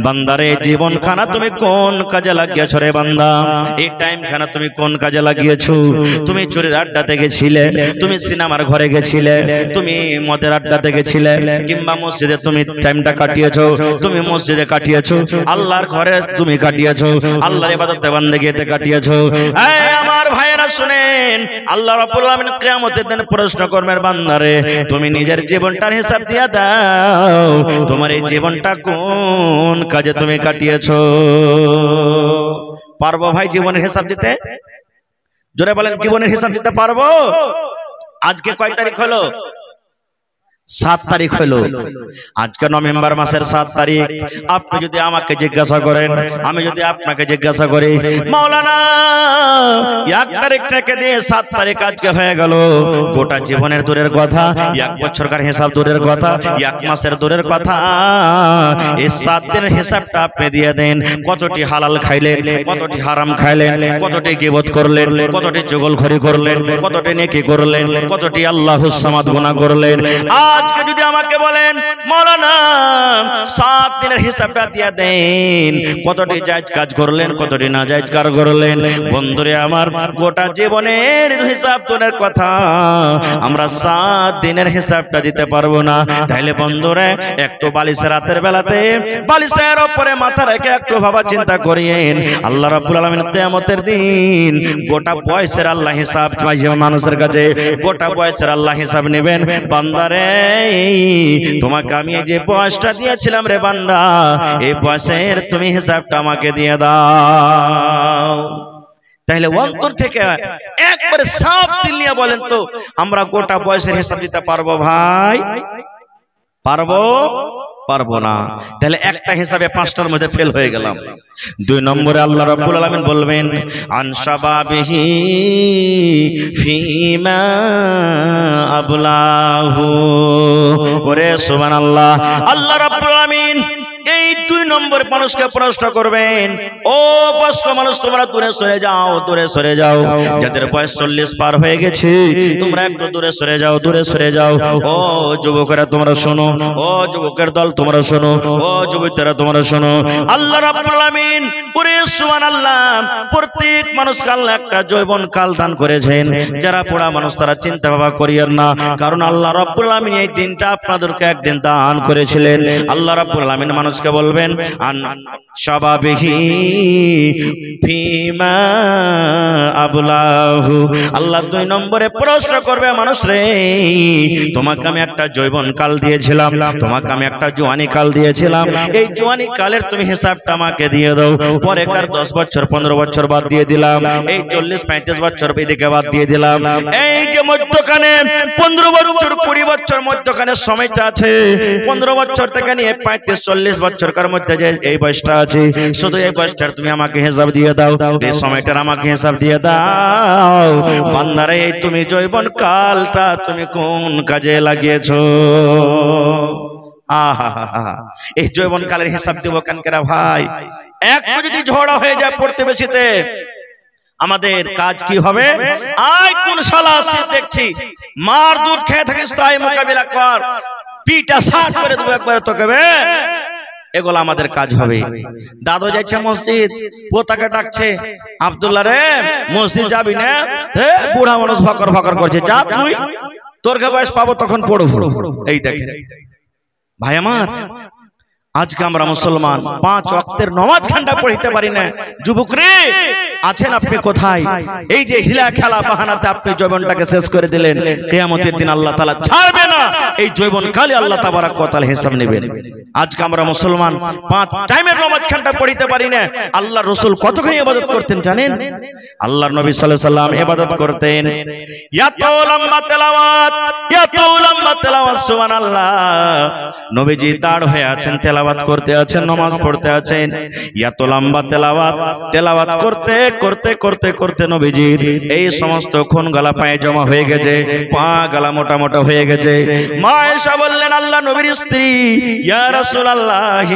বান্দারে জীবন খানা তুমি কোন কাজে লাগিয়েছো রে বান্দা? এই টাইম খানা তুমি কোন কাজে লাগিয়েছো? তুমি চুরির আড্ডাতে গেছিলে, তুমি সিনেমার ঘরে গেছিলে, তুমি মদের আড্ডাতে গেছিলে, কিংবা মসজিদে তুমি টাইমটা কাটিয়েছো, তুমি মসজিদে কাটিয়েছো, আল্লাহর ঘরে তুমি কাটিয়েছো, আল্লাহর ইবাদতে বান্দেগিতে কাটিয়েছো। এই আমার ভাইয়েরা শুনেন, আল্লাহ রাব্বুল আলামিন কিয়ামতের দিন প্রশ্ন করবেন, বান্দারে তুমি নিজের জীবনটার হিসাব দিয়া দাও, তোমার এই জীবনটা কোন কাজে তুমি কাটিয়েছো? পারবো ভাই জীবনের হিসাব দিতে? জোরে বলেন, জীবনের হিসাব দিতে পারবো? আজকে কয় তারিখ হলো? 7 তারিখ হলো, আজকে নভেম্বর মাসের 7 তারিখ। আপনি যদি আমাকে জিজ্ঞাসা করেন, আমি যদি আপনাকে জিজ্ঞাসা করি, মাওলানা 1 তারিখ থেকে দিয়ে 7 তারিখ আজকে হয়ে গেল, গোটা জীবনের দূরের কথা, 1 বছরকার হিসাব দূরের কথা, 1 মাসের দূরের কথা, এই 7 দিনের হিসাবটা আপনি দিয়ে দেন। কতটি হালাল খাইলেন, কতটি হারাম খাইলেন, কতটি গীবত করলেন, কতটি চুগলখড়ি করলেন, কতটি নেকি করলেন, কতটি আল্লাহুস সামাদ গুনাহ করলেন। আজকে যদি আমাকে বলেন মাওলানা 7 দিনের হিসাবটা দিয়ে দেন, কতটি জায়েজ কাজ করলেন, কতটি নাজায়েজ কাজ করলেন, বন্ধুরে আমার গোটা জীবনের হিসাব তোলার কথা, আমরা 7 দিনের হিসাবটা দিতে পারবো না। তাইলে বন্ধুরে একটু বালিশের রাতের বেলাতে বালিশের উপরে মাথা রেখে একটু ভাবা চিন্তা করিয়েন, আল্লাহ রাব্বুল আলামিন কিয়ামতের দিন গোটা বয়সের আল্লাহ হিসাব মানুষের কাছে, গোটা বয়সের আল্লাহ হিসাব নেবেন। বান্দারে তোমাকে আমি যে বয়সটা দিয়েছিলাম রে বান্দা, এই বয়সের তুমি হিসাবটা আমাকে দিয়ে দাও। তাহলে অন্তর থেকে একবারে সাফ দিল নিয়ে বলেন তো, আমরা গোটা বয়সের হিসাব দিতে পারবো ভাই? পারবো? পারবো না। তাহলে একটা হিসাবে 5টার মধ্যে ফেল হয়ে গেলাম। 2 নম্বরে আল্লাহ রাব্বুল আলামিন বলবেন আনশাবাবিহি ফিমা আবলাহু। ওরে সুবহানাল্লাহ, আল্লাহ রাব্বুল আলামিন এই 2 নম্বর মানুষকে প্রশ্ন করবেন, ও বয়স্ক মানুষ তোমরা দূরে সরে যাও, দূরে সরে যাও। যাদের বয়স 40 পার হয়ে গেছে তোমরা একটু দূরে সরে যাও, দূরে সরে যাও। ও যুবকেরা তোমরা শোনো, ও যুবকের দল তোমরা শোনো, ও যুবতীরা তোমরা শোনো। আল্লাহ রাব্বুল আলামিন ওরে সুবহানাল্লাহ, প্রত্যেক মানুষকে আল্লাহ একটা যৌবন কাল দান করেছেন। যারা পোড়া মানুষ তারা চিন্তা ভাবনা করিয়েন না, কারণ আল্লাহ রাব্বুল আলামিন এই দিনটা আপনাদেরকে একদিন দান করেছিলেন। আল্লাহ রাব্বুল আলামিন মানুষকে বলবেন আন শাবাবিহি ফিমা আবলাহু। আল্লাহ 2 নম্বরে প্রশ্ন করবে, মানুষ রে তোমাকে আমি একটা যৌবন কাল দিয়েছিলাম, তোমাকে আমি একটা জওয়ানি কাল দিয়েছিলাম, এই জওয়ানি কালের তুমি হিসাবটা আমাকে দিয়ে দাও। পরেকার 10 বছর 15 বছর বাদ দিয়ে দিলাম, এই 40-35 বছর এদিকে বাদ দিয়ে দিলাম, এই যে মধ্যখানে 15 বছর 20 বছর মধ্যখানে সময়টা আছে, 15 বছর থেকে নিয়ে 35-40 বছরকার মধ্যে যে এই বয়সটা আছে, শুধু এই বয়সটার তুমি আমাকে হিসাব দিয়ে দাও, এই সময়টার আমাকে হিসাব দিয়ে দাও। বান্দারে এই তুমি যৌবন কালটা তুমি কোন কাজে লাগিয়েছো? এই যৌবন কালের হিসাব দিব কেন কেরা ভাই? একটু যদি ঝড়া হয়ে যায় পড়তে বেশিতে আমাদের কাজ কি হবে? আয় কোন শালা আসছে দেখছি, মার দুধ খেয়ে থাকিস তাই মোকাবিলা কর, পিটা শাট করে দেবো একবারে তোকে। এগুলো আমাদের কাজ হবে। দাদু যাচ্ছে মসজিদ, পোতাকে ডাকছে, আব্দুল্লাহ রে মসজিদ যাবি না? বুড়া মানুষ ফকর ফকর করছে, যা তুই, তোর কে বয়স পাবো তখন পড়বো। এই দেখে ভাই আমার, আজকে আমরা মুসলমান 5 ওয়াক্তের নামাজ খান্ডা পড়িতে পারি না। যুবক রে আছেন আপনি কোথায়? এই যে হিলা খেলা বাহানাতে আপনি যৌবনটাকে শেষ করে দিলেন, কিয়ামতের দিন আল্লাহ তাআলা ছাড়বে না, এই যৌবন কালে আল্লাহ তাবারক ওয়া তাআলা হিসাব নেবেন। আজকে আমরা মুসলমান 5 টাইমের নামাজ খান্ডা পড়িতে পারি না। আল্লাহর রাসূল কতখানি ইবাদত করতেন জানেন? আল্লাহর নবী সাল্লাল্লাহু আলাইহি সাল্লাম ইবাদত করতেন, এত লম্বা তেলাওয়াত, এত লম্বা তেলাওয়াত, সুবহানাল্লাহ। নবীজি দাঁড় হয়ে আছেন, তেলাওয়াত করতে আছেন, নামাজ পড়তে আছেন, এত লম্বা তেলাওয়াত করতে করতে করতে করতে নবীজির এই সমস্ত খুন গলা পায়ে জমা হয়ে গেছে, পা গলা মোটা মোটা হয়ে গেছে। মা আয়েশা বললেন, আল্লাহ নবীর স্ত্রী, ইয়া রাসূলুল্লাহ,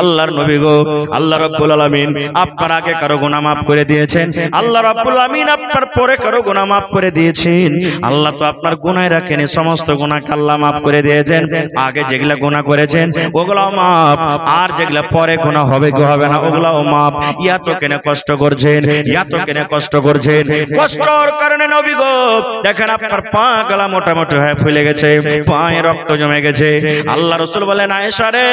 আল্লাহর নবী গো, আল্লাহ রাব্বুল আলামিন আপনার আগে কারো গুনাহ maaf করে দিয়েছেন, আল্লাহ রাব্বুল আলামিন আপনার পরে কারো গুনাহ maaf করে দিয়েছেন। আল্লাহ তো আপনার গুনাহ রাখেনি, সমস্ত গুনাহকে আল্লাহ maaf করে দিয়েছেন। আগে যেগুলা গুনাহ করেছেন ওগুলা মাপ, আর যেগুলা পরে গুনাহ হবে কি হবে না ওগুলাও মাপ। ইয়া তো কেন কষ্ট করছেন, ইয়া তো কেন কষ্ট করছেন? কষ্টর কারণে নবী গো দেখেন আপনার পা গলা মোটা মোটা হয়ে ফুলে গেছে, পায়ে রক্ত জমে গেছে। আল্লাহ রাসূল বলেন, আয়েশা রে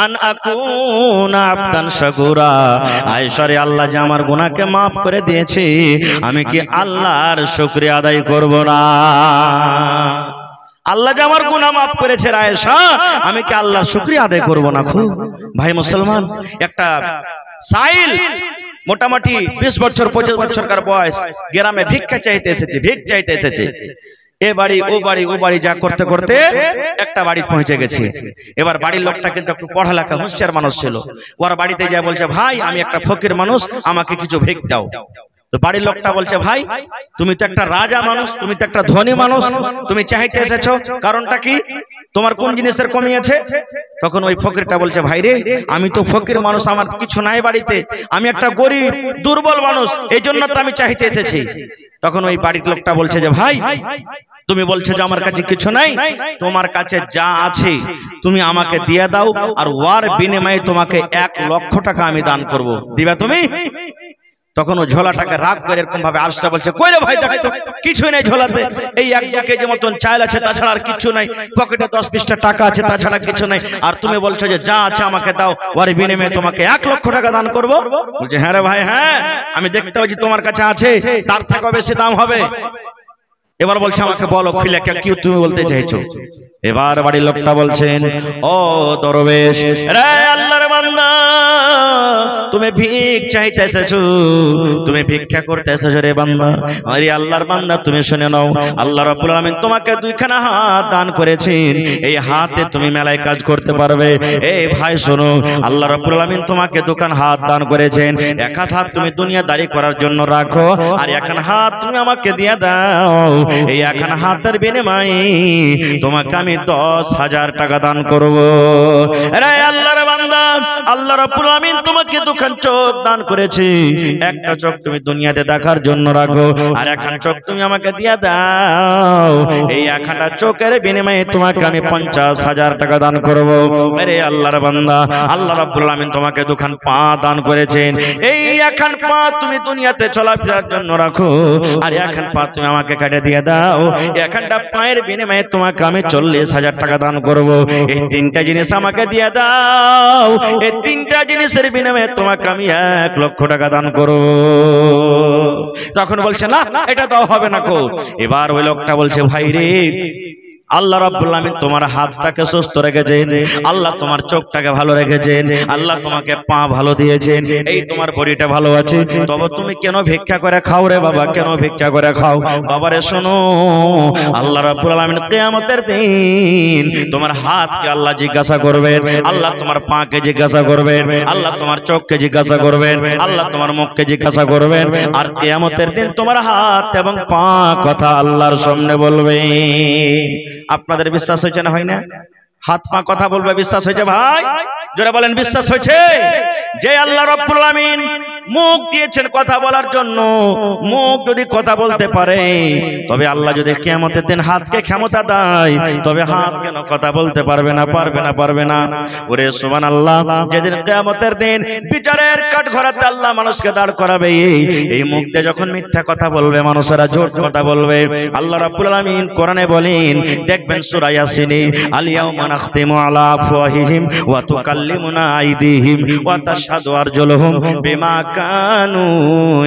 আন আকুনা আবদান শাকুরা, আয়েশা রে আল্লাহ যে আমার গুনাহকে maaf করে দিয়েছে, আমি কি আল্লাহর শুকরিয়া আদায় করব না? আল্লাহ যে আমার গুনাহ maaf করেছে আয়েশা, আমি কি আল্লাহর শুকরিয়া আদায় করব না? খুব ভাই মুসলমান, একটা সাইল মোটামুটি 20 বছর 25 বছরকার বয়স গ্রামে ভিক্ষা চাইতে এসেছে, ভিক চাইতে এসেছে। এ বাড়ি ও বাড়ি ও বাড়ি যা করতে করতে একটা বাড়ি পৌঁছে গেছে। এবার বাড়ির লোকটা কিন্তু একটু পড়ালেখা হুঁশিয়ার মানুষ ছিল। ওর বাড়িতে যা বলছে, ভাই আমি একটা ফকির মানুষ, আমাকে কিছু ভিক দাও। তো বাড়ির লোকটা বলছে, ভাই তুমি তো একটা রাজা মানুষ, তুমি তো একটা ধনী মানুষ, তুমি চাইতে এসেছো, কারণটা কি? তোমার কোন জিনিসের কমি আছে? তখন ওই ফকিরটা বলছে, ভাই রে আমি তো ফকির মানুষ, আমার কিছু নাই বাড়িতে, আমি একটা গরিব দুর্বল মানুষ, এই জন্য তো আমি চাইতে এসেছি। তখন ওই বাড়ির লোকটা বলছে যে, ভাই তুমি বলছো যে আমার কাছে কিছু নাই, তোমার কাছে যা আছে তুমি আমাকে দিয়ে দাও, আর ওয়ার বিনিময়ে তোমাকে 1 লক্ষ টাকা আমি দান করব, দিবা তুমি? তখন ও ঝোলাটাকে রাগ করে এরকম ভাবে আসছে, বলছে, কই রে ভাই, দেখো কিছুই নাই ঝোলাতে, এই 1-2 কেজি মতন চাল আছে, তাছাড়া আর কিছু নাই, পকেটে 10-20টা টাকা আছে, তাছাড়া কিছু নাই, আর তুমি বলছো যে যা আছে আমাকে দাও, ওর বিনিময়ে তোমাকে 1 লক্ষ টাকা দান করব। বলছে, হ্যাঁ রে ভাই, হ্যাঁ আমি দেখতে পাচ্ছি তোমার কাছে আছে, তার থেকেও বেশি দাম হবে। এবার বলছে, আমাকে বলো খুলে কি তুমি বলতে চাইছো? এবার বাড়ির লোকটা বলছেন, ও দরবেশ, রে আল্লাহর বান্দা, তুমি ভিক চাইতে এসেছো, তুমি ভিক্ষা করতে এসেছো রে বান্দা। আরে আল্লাহর বান্দা তুমি শুনে নাও, আল্লাহ রাব্বুল আলামিন তোমাকে 2খানা হাত দান করেছেন, এই হাতে তুমি মেলায় কাজ করতে পারবে। এই ভাই শোনো, আল্লাহ রাব্বুল আলামিন তোমাকে 2খানা হাত দান করেছেন, 1 হাত তুমি দুনিয়াদারি করার জন্য রাখো, আর 1খানা হাত তুমি আমাকে দিয়ে দাও, এই 1খানা হাতের বিনিময়ে তোমাকে আমি 10,000 টাকা দান করব। আরে আল্লাহর বান্দা, আল্লাহ রাব্বুল আলামিন তোমাকে 2খান চোখ দান করেছে, একটা চোখ তুমি দুনিয়াতে দেখার জন্য রাখো, আর 1খান চোখ তুমি আমাকে দিয়ে দাও, এই 1খানা চোখের বিনিময়ে তোমাকে আমি 50,000 টাকা দান করব। আরে আল্লাহর বান্দা, আল্লাহ রাব্বুল আলামিন তোমাকে 2খান পা দান করেছেন, এই 1খান পা তুমি দুনিয়াতে চলাফেরার জন্য রাখো, আর 1খান পা তুমি আমাকে কেটে দিয়ে দাও, 1খানটা পায়ের বিনিময়ে তোমাকে আমি 40,000 টাকা দান করব। এই 3টা জিনিস আমাকে দিয়ে দাও, এই 3টা জিনিসের বিনিময়ে তোমাকে আমি 1 লক্ষ টাকা দান করব। তখন বলছে, না এটা দাও হবে না কো। এবার ওই লোকটা বলছে, ভাই রে আল্লাহ রাব্বুল আলামিন তোমার হাতটাকে সুস্থ রেখেছেন, আল্লাহ তোমার চোখটাকে ভালো রেখেছেন, আল্লাহ তোমাকে পা ভালো দিয়েছেন, এই তোমার বডিটা ভালো আছে, তবে তুমি কেন ভিক্ষা করে খাও রে বাবা, কেন ভিক্ষা করে খাও? বাবারে শোনো, আল্লাহ রাব্বুল আলামিন কিয়ামতের দিন তোমার হাতকে আল্লাহ জিজ্ঞাসা করবেন, আল্লাহ তোমার পাকে জিজ্ঞাসা করবেন, আল্লাহ তোমার চোখকে জিজ্ঞাসা করবেন, আল্লাহ তোমার মুখকে জিজ্ঞাসা করবেন, আর কিয়ামতের দিন তোমার হাত এবং পা কথা আল্লাহর সামনে বলবে। আপনাদের বিশ্বাস হয়েছে না হয় না? হাত পা কথা বলবে, বিশ্বাস হয়েছে ভাই? যারা বলেন বিশ্বাস হয়েছে? যে আল্লাহ রাব্বুল আলামিন মুখ দিয়েছেন কথা বলার জন্য, মুখ যদি কথা বলতে পারে, তবে আল্লাহ যদি কিয়ামতের দিন হাতকে ক্ষমতা দেয়, তবে হাত কেন কথা বলতে পারবে না? পারবে না, পারবে না। ওরে সুবহানাল্লাহ, যেদিন কিয়ামতের দিন বিচারের কাঠগড়াতে আল্লাহ মানুষকে দাঁড় করাবে, এই মুখ দিয়ে যখন মিথ্যা কথা বলবে, মানুষেরা ঝুট কথা বলবে, আল্লাহ রাব্বুল আলামিন কোরআনে বলেন, দেখবেন সূরা ইয়াসিনে, আল ইয়াউমা নাখতিমু আলা আফওয়াহিহিম ওয়া তুকাল্লিমুনা আইদিহিম ওয়া তাশহাদু আরজুলুহুম বিমা কানু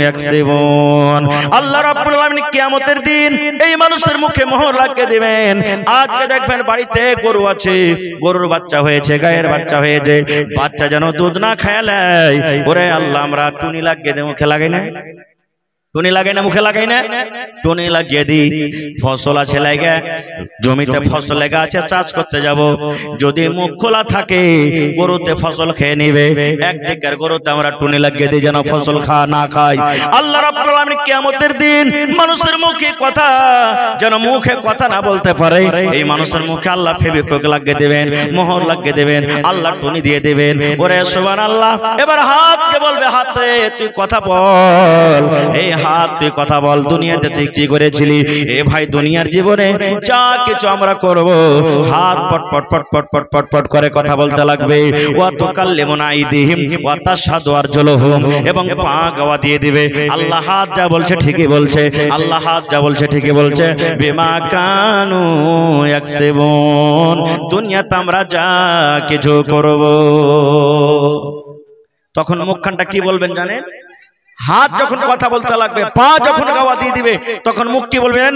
ইয়াকসিবুন। আল্লাহ রাব্বুল আলামিন কিয়ামতের দিন এই মানুষের মুখে মোহর লাগিয়ে দিবেন। আজকে দেখবেন বাড়িতে গরু আছে, গরুর বাচ্চা হয়েছে, গায়ের বাচ্চা হয়েছে, বাচ্চা যেন দুধ না খায়, ওরে আল্লাহ আমরা টুনি লাগিয়ে দেই, মুখে লাগাই না, টুনি লাগাই না, মুখে লাগাই না, টুনি লাগিয়ে দিই। ফসল আছে লাগা, জমিতে ফসল লাগা আছে, চাষ করতে যাব, যদি মুখ খোলা থাকে গরুতে ফসল খেয়ে নিবে, একদিকের গরুতে আমরা টুনি লাগিয়ে দিই যেন ফসল না খায়। আল্লাহ রাব্বুল আলামিন কিয়ামতের দিন মানুষের মুখে কথা যেন মুখে কথা না বলতে পারে, এই মানুষের মুখে আল্লাহ ফেভিকুইক লাগিয়ে দেবেন, মোহর লাগিয়ে দেবেন, আল্লাহ টুনি দিয়ে দেবেন। ওরে সুবহানাল্লাহ। এবার হাতকে বলবে, হাতে তুই কথা বল, এই হাত তুই কথা বল, দুনিয়াতে তুই কি করেছিলি? এ ভাই দুনিয়ার জীবনে যা কিছু আমরা করব, হাত পট পট পট পট পট পট পট করে কথা বলতে লাগবে। ওয়া তুকাল্লিমুনা আইদিহিম ওয়া তাশহাদু আরজুলুহুম, এবং পা গাওয়া দিয়ে দিবে। আল্লাহ হাত যা বলছে ঠিকই বলছে, আল্লাহ হাত যা বলছে ঠিকই বলছে। বিমা কানু ইয়াকসিবুন, দুনিয়াতে আমরা যা কিছু করব। তখন মুখখানটা কি বলবেন জানেন? হাত যখন কথা বলতে লাগবে, পা যখন গাওয়া দিয়ে দিবে, তখন মুখ কি বলবেন?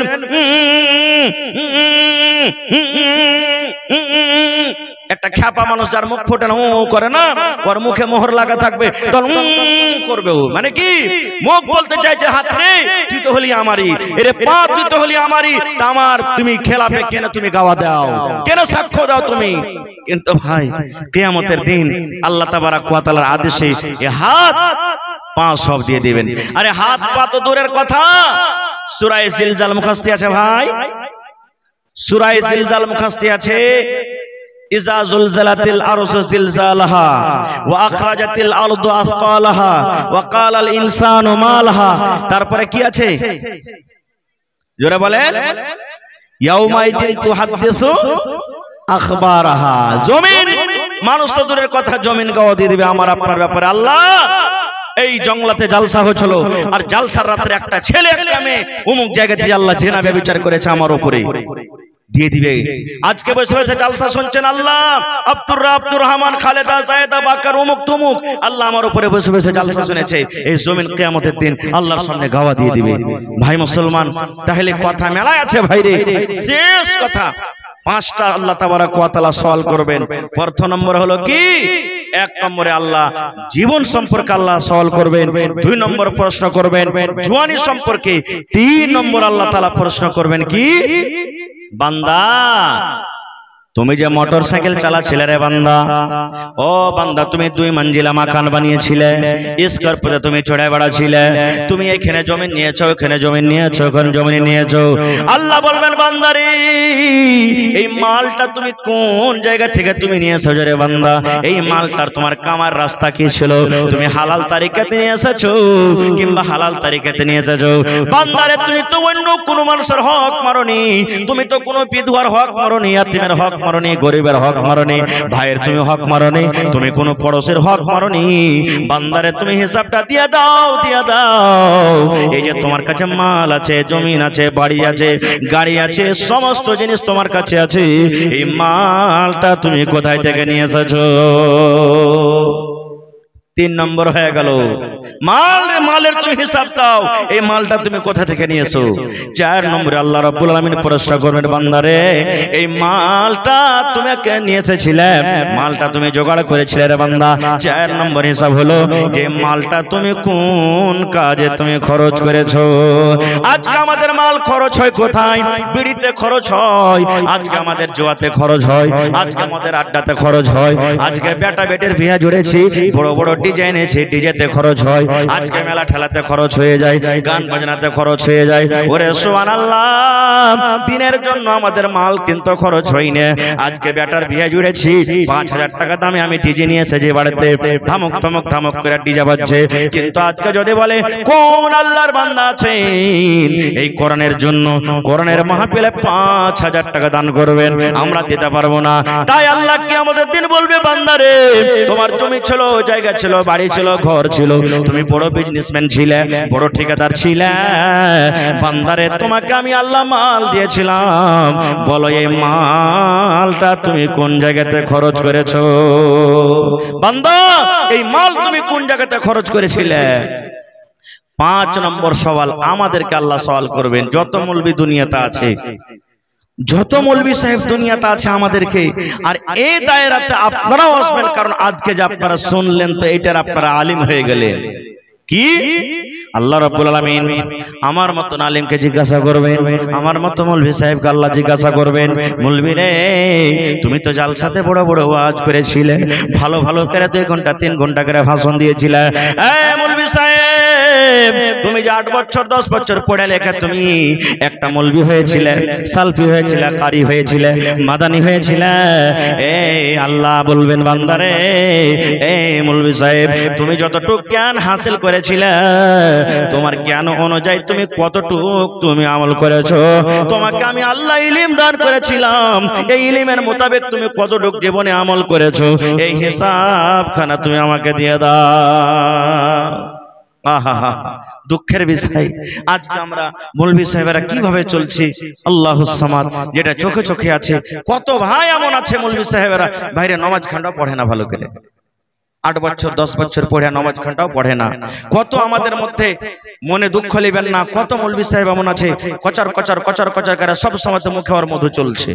একটা খ্যাপা মানুষ যার মুখ ফোটে না, ও করে না, ওর মুখে মোহর লাগা থাকবে, তখন করবে ও, মানে কি মুখ বলতে চাইছে হাত রে তুই তো হলি আমারই, এরে পা তুই তো হলি আমারই, তা আমার তুমি খেলাফে কেন তুমি গাওয়া দাও, কেন সাক্ষ্য দাও তুমি। কিন্তু ভাই কিয়ামতের দিন আল্লাহ তাবারাক ওয়া তাআলার আদেশে এই হাত পা সব দিয়ে দিবেন। আরে হাত পা তো দূরের কথা, সূরা জিলজাল মুখস্থি আছে ভাই, সূরা জিলজাল মুখস্থি আছে, ইজা জুলজালাতিল আরদু জিলজালাহা ওয়া আখরাজাতিল আরদু আসকালাহা ওয়া ক্বালাল ইনসানু মা লাহা। তারপরে কি আছে জোরে বলেন, ইয়াউমাইদিন তুহাদ্দিসু আখবারাহা। জমিন মানুষ তো দূরের কথা, জমিন গাওয়া দিয়ে দিবে আমার আপনার ব্যাপারে। আল্লাহ এই জঙ্গলাতে জালসা হয়েছিল, আর জালসার রাত্রে একটা ছেলে একটা মেয়ে অমুক জায়গাতে আল্লাহ জিনা ব্যভিচার করেছে আমার উপরে, দিয়ে দিবে। আজকে বসে বসে জালসা শুনছেন, আল্লাহ আব্দুর রহমান, খালেদা, জায়েদা, বাকার, অমুক তমুক, আল্লাহ আমার উপরে বসে বসে জালসা শুনেছে। এই জমিন কিয়ামতের দিন আল্লাহর সামনে গাওয়া দিয়ে দিবে। ভাই মুসলমান, তাহলে কথা মেলায় আছে ভাই রে। শেষ কথা, পাঁচটা আল্লাহ তাবারাক ওয়া তাআলা সওয়াল করবেন। প্রথম নম্বর হলো কি, এক নম্বরে আল্লাহ জীবন সম্পর্কে আল্লাহ সওয়াল করবেন, দুই নম্বর প্রশ্ন করবেন জওয়ানি সম্পর্কে, তিন নম্বর আল্লাহ তাআলা প্রশ্ন করবেন কি, বান্দা তুমি যে মোটরসাইকেল চালাছিলে রে বান্দা, ও বান্দা তুমি 2 মঞ্জিলা মাকান বানিয়েছিলে, স্করপিওতে তুমি চড়ে বেড়াছিলে, তুমি এখানে জমি নিয়েছো, ওখানে জমি নিয়েছো, ওখানে জমি নিয়েছো। আল্লাহ বলবেন বান্দারে এই মালটা তুমি কোন জায়গা থেকে তুমি নিয়েছো রে বান্দা, এই মালটার তোমার কামার রাস্তা কি ছিল, তুমি হালাল তারিকাতে নিয়ে এসেছো কিংবা হালাল তারিকাতে নিয়ে এসেছো। বান্দারে তুমি তো অন্য কোন মানুষের হক মারোনি, তুমি তো কোনো বিধবার হক মারোনি, ইয়াতীমের হক মারোনি, গরিবের হক মারোনি, ভাইয়ের তুমি হক মারোনি, তুমি কোনো পড়োশের হক মারোনি। বান্দারে তুমি হিসাবটা দিয়ে দাও, দিয়ে দাও। এই যে তোমার কাছে মাল আছে, জমিন আছে, বাড়ি আছে, গাড়ি আছে, সমস্ত জিনিস তোমার কাছে আছে, এই মালটা তুমি কোথায় থেকে নিয়ে এসেছো? 3 নম্বর হয়ে গেল, মালের তুমি হিসাব দাও, এই মালটা তুমি কোথা থেকে নিয়েছো। 4 নম্বরে আল্লাহ রাব্বুল আলামিন প্রশ্ন করবেন, বান্দারে এই মালটা তুমি কে নিয়ে এসেছিলে, মালটা তুমি জোগাড় করেছিলে রে বান্দা। 4 নম্বর হিসাব হলো যে মালটা তুমি কোন কাজে তুমি খরচ করেছো। আজকে আমাদের মাল খরচ হয় কোথায়? বিড়িতে খরচ হয়, আজকে আমাদের জুয়াতে খরচ হয়, আজকে আমাদের আড্ডাতে খরচ হয়, আজকে বেটা বেটের বিয়ে জুড়েছি, বড় বড় ডিজাইন আছে, ডিজেতে খরচ হয়, আজকে মেলা ঠেলাতে খরচ হয়ে যায়, গান বাজনাতে খরচ হয়ে যায়। ওরে সুবহানাল্লাহ, দিনের জন্য আমাদের মাল কিন্তু খরচ হয় না। আজকে বেটার বিয়ে জুড়েছি, 5000 টাকা দামে আমি ডিজে নিয়ে এসেছি বাড়িতে, ধামক ধমক ধামক করে ডিজে বাজছে। কিন্তু আজকে যদি বলে কোন আল্লাহর বান্দা আছেন এই কোরআনের জন্য, কোরআনের মাহফিলে 5000 টাকা দান করবেন, আমরা দিতে পারবো না। তাই আল্লাহ কিয়ামতের দিন বলবে, বান্দারে তোমার জমি ছিল, জায়গা ছিল, বাড়ি ছিল, ঘর ছিল, তুমি বড় বিজনেসম্যান ছিলে, বড় ঠিকাদার ছিলে, বান্দারে তোমাকে আমি আল্লাহ মাল দিয়েছিলাম, বলো এই মালটা তুমি কোন জায়গাতে খরচ করেছো? বান্দা এই মাল তুমি কোন জায়গাতে খরচ করেছিলে? 5 নম্বর সওয়াল আমাদেরকে আল্লাহ সওয়াল করবেন। যত মৌলবি দুনিয়াতে আছে, যত মৌলবি সাহেব দুনিয়াতে আছে আমাদেরকে, আর এই দায়রাতে আপনারাও আসবেন, কারণ আজকে যে আপনারা শুনলেন তো এটার আপনারা আলিম হয়ে গেলেন। কি আল্লাহ রাব্বুল আলামিন আমার মতন আলিমকে জিজ্ঞাসা করবেন, আমার মতো মৌলভী সাহেবকে আল্লাহ জিজ্ঞাসা করবেন, মৌলভী রে তুমি তো জালসাতে বড় বড় ওয়াজ করেছিলে, ভালো ভালো করে 2 ঘন্টা 3 ঘন্টা করে ভাষণ দিয়েছিলে, মৌলভী সাহেব তুমি যে 8 বছর 10 বছর পড়ে লেখা তুমি একটা মৌলভী হয়েছিলে, সালফি হয়েছিলে, কারি হয়েছিলে, মাদানি হয়েছিলে। আল্লাহ বলবেন, বান্দারে মৌলভী সাহেব তুমি যতটুকু জ্ঞান হাসিল করেছিলে, তোমার জ্ঞান অনুযায়ী তুমি কতটুকু তুমি আমল করেছো, তোমাকে আমি আল্লাহ ইলম দান করেছিলাম, এই ইলমের মোতাবেক তুমি কতটুকু জীবনে আমল করেছো, এই হিসাবখানা তুমি আমাকে দিয়ে দাও। আহা, দুঃখের বিষয় আজকে আমরা মৌলভী সাহেবেরা কিভাবে চলছি, আল্লাহুস সামাদ, যেটা চোখে চোখে আছে। কত ভাই এমন আছে মৌলভী সাহেবেরা বাইরে নামাজ খান্ডা পড়ে না ভালো করে, 8 বছর 10 বছর পড়ে নামাজ ঘন্টাও পড়ে না। কত আমাদের মধ্যে মনে দুঃখ নেবেন না, কত মৌলভী সাহেব এমন আছে কচার কচার কচার কচার করে সব সময় মুখে ওর মধু চলছে,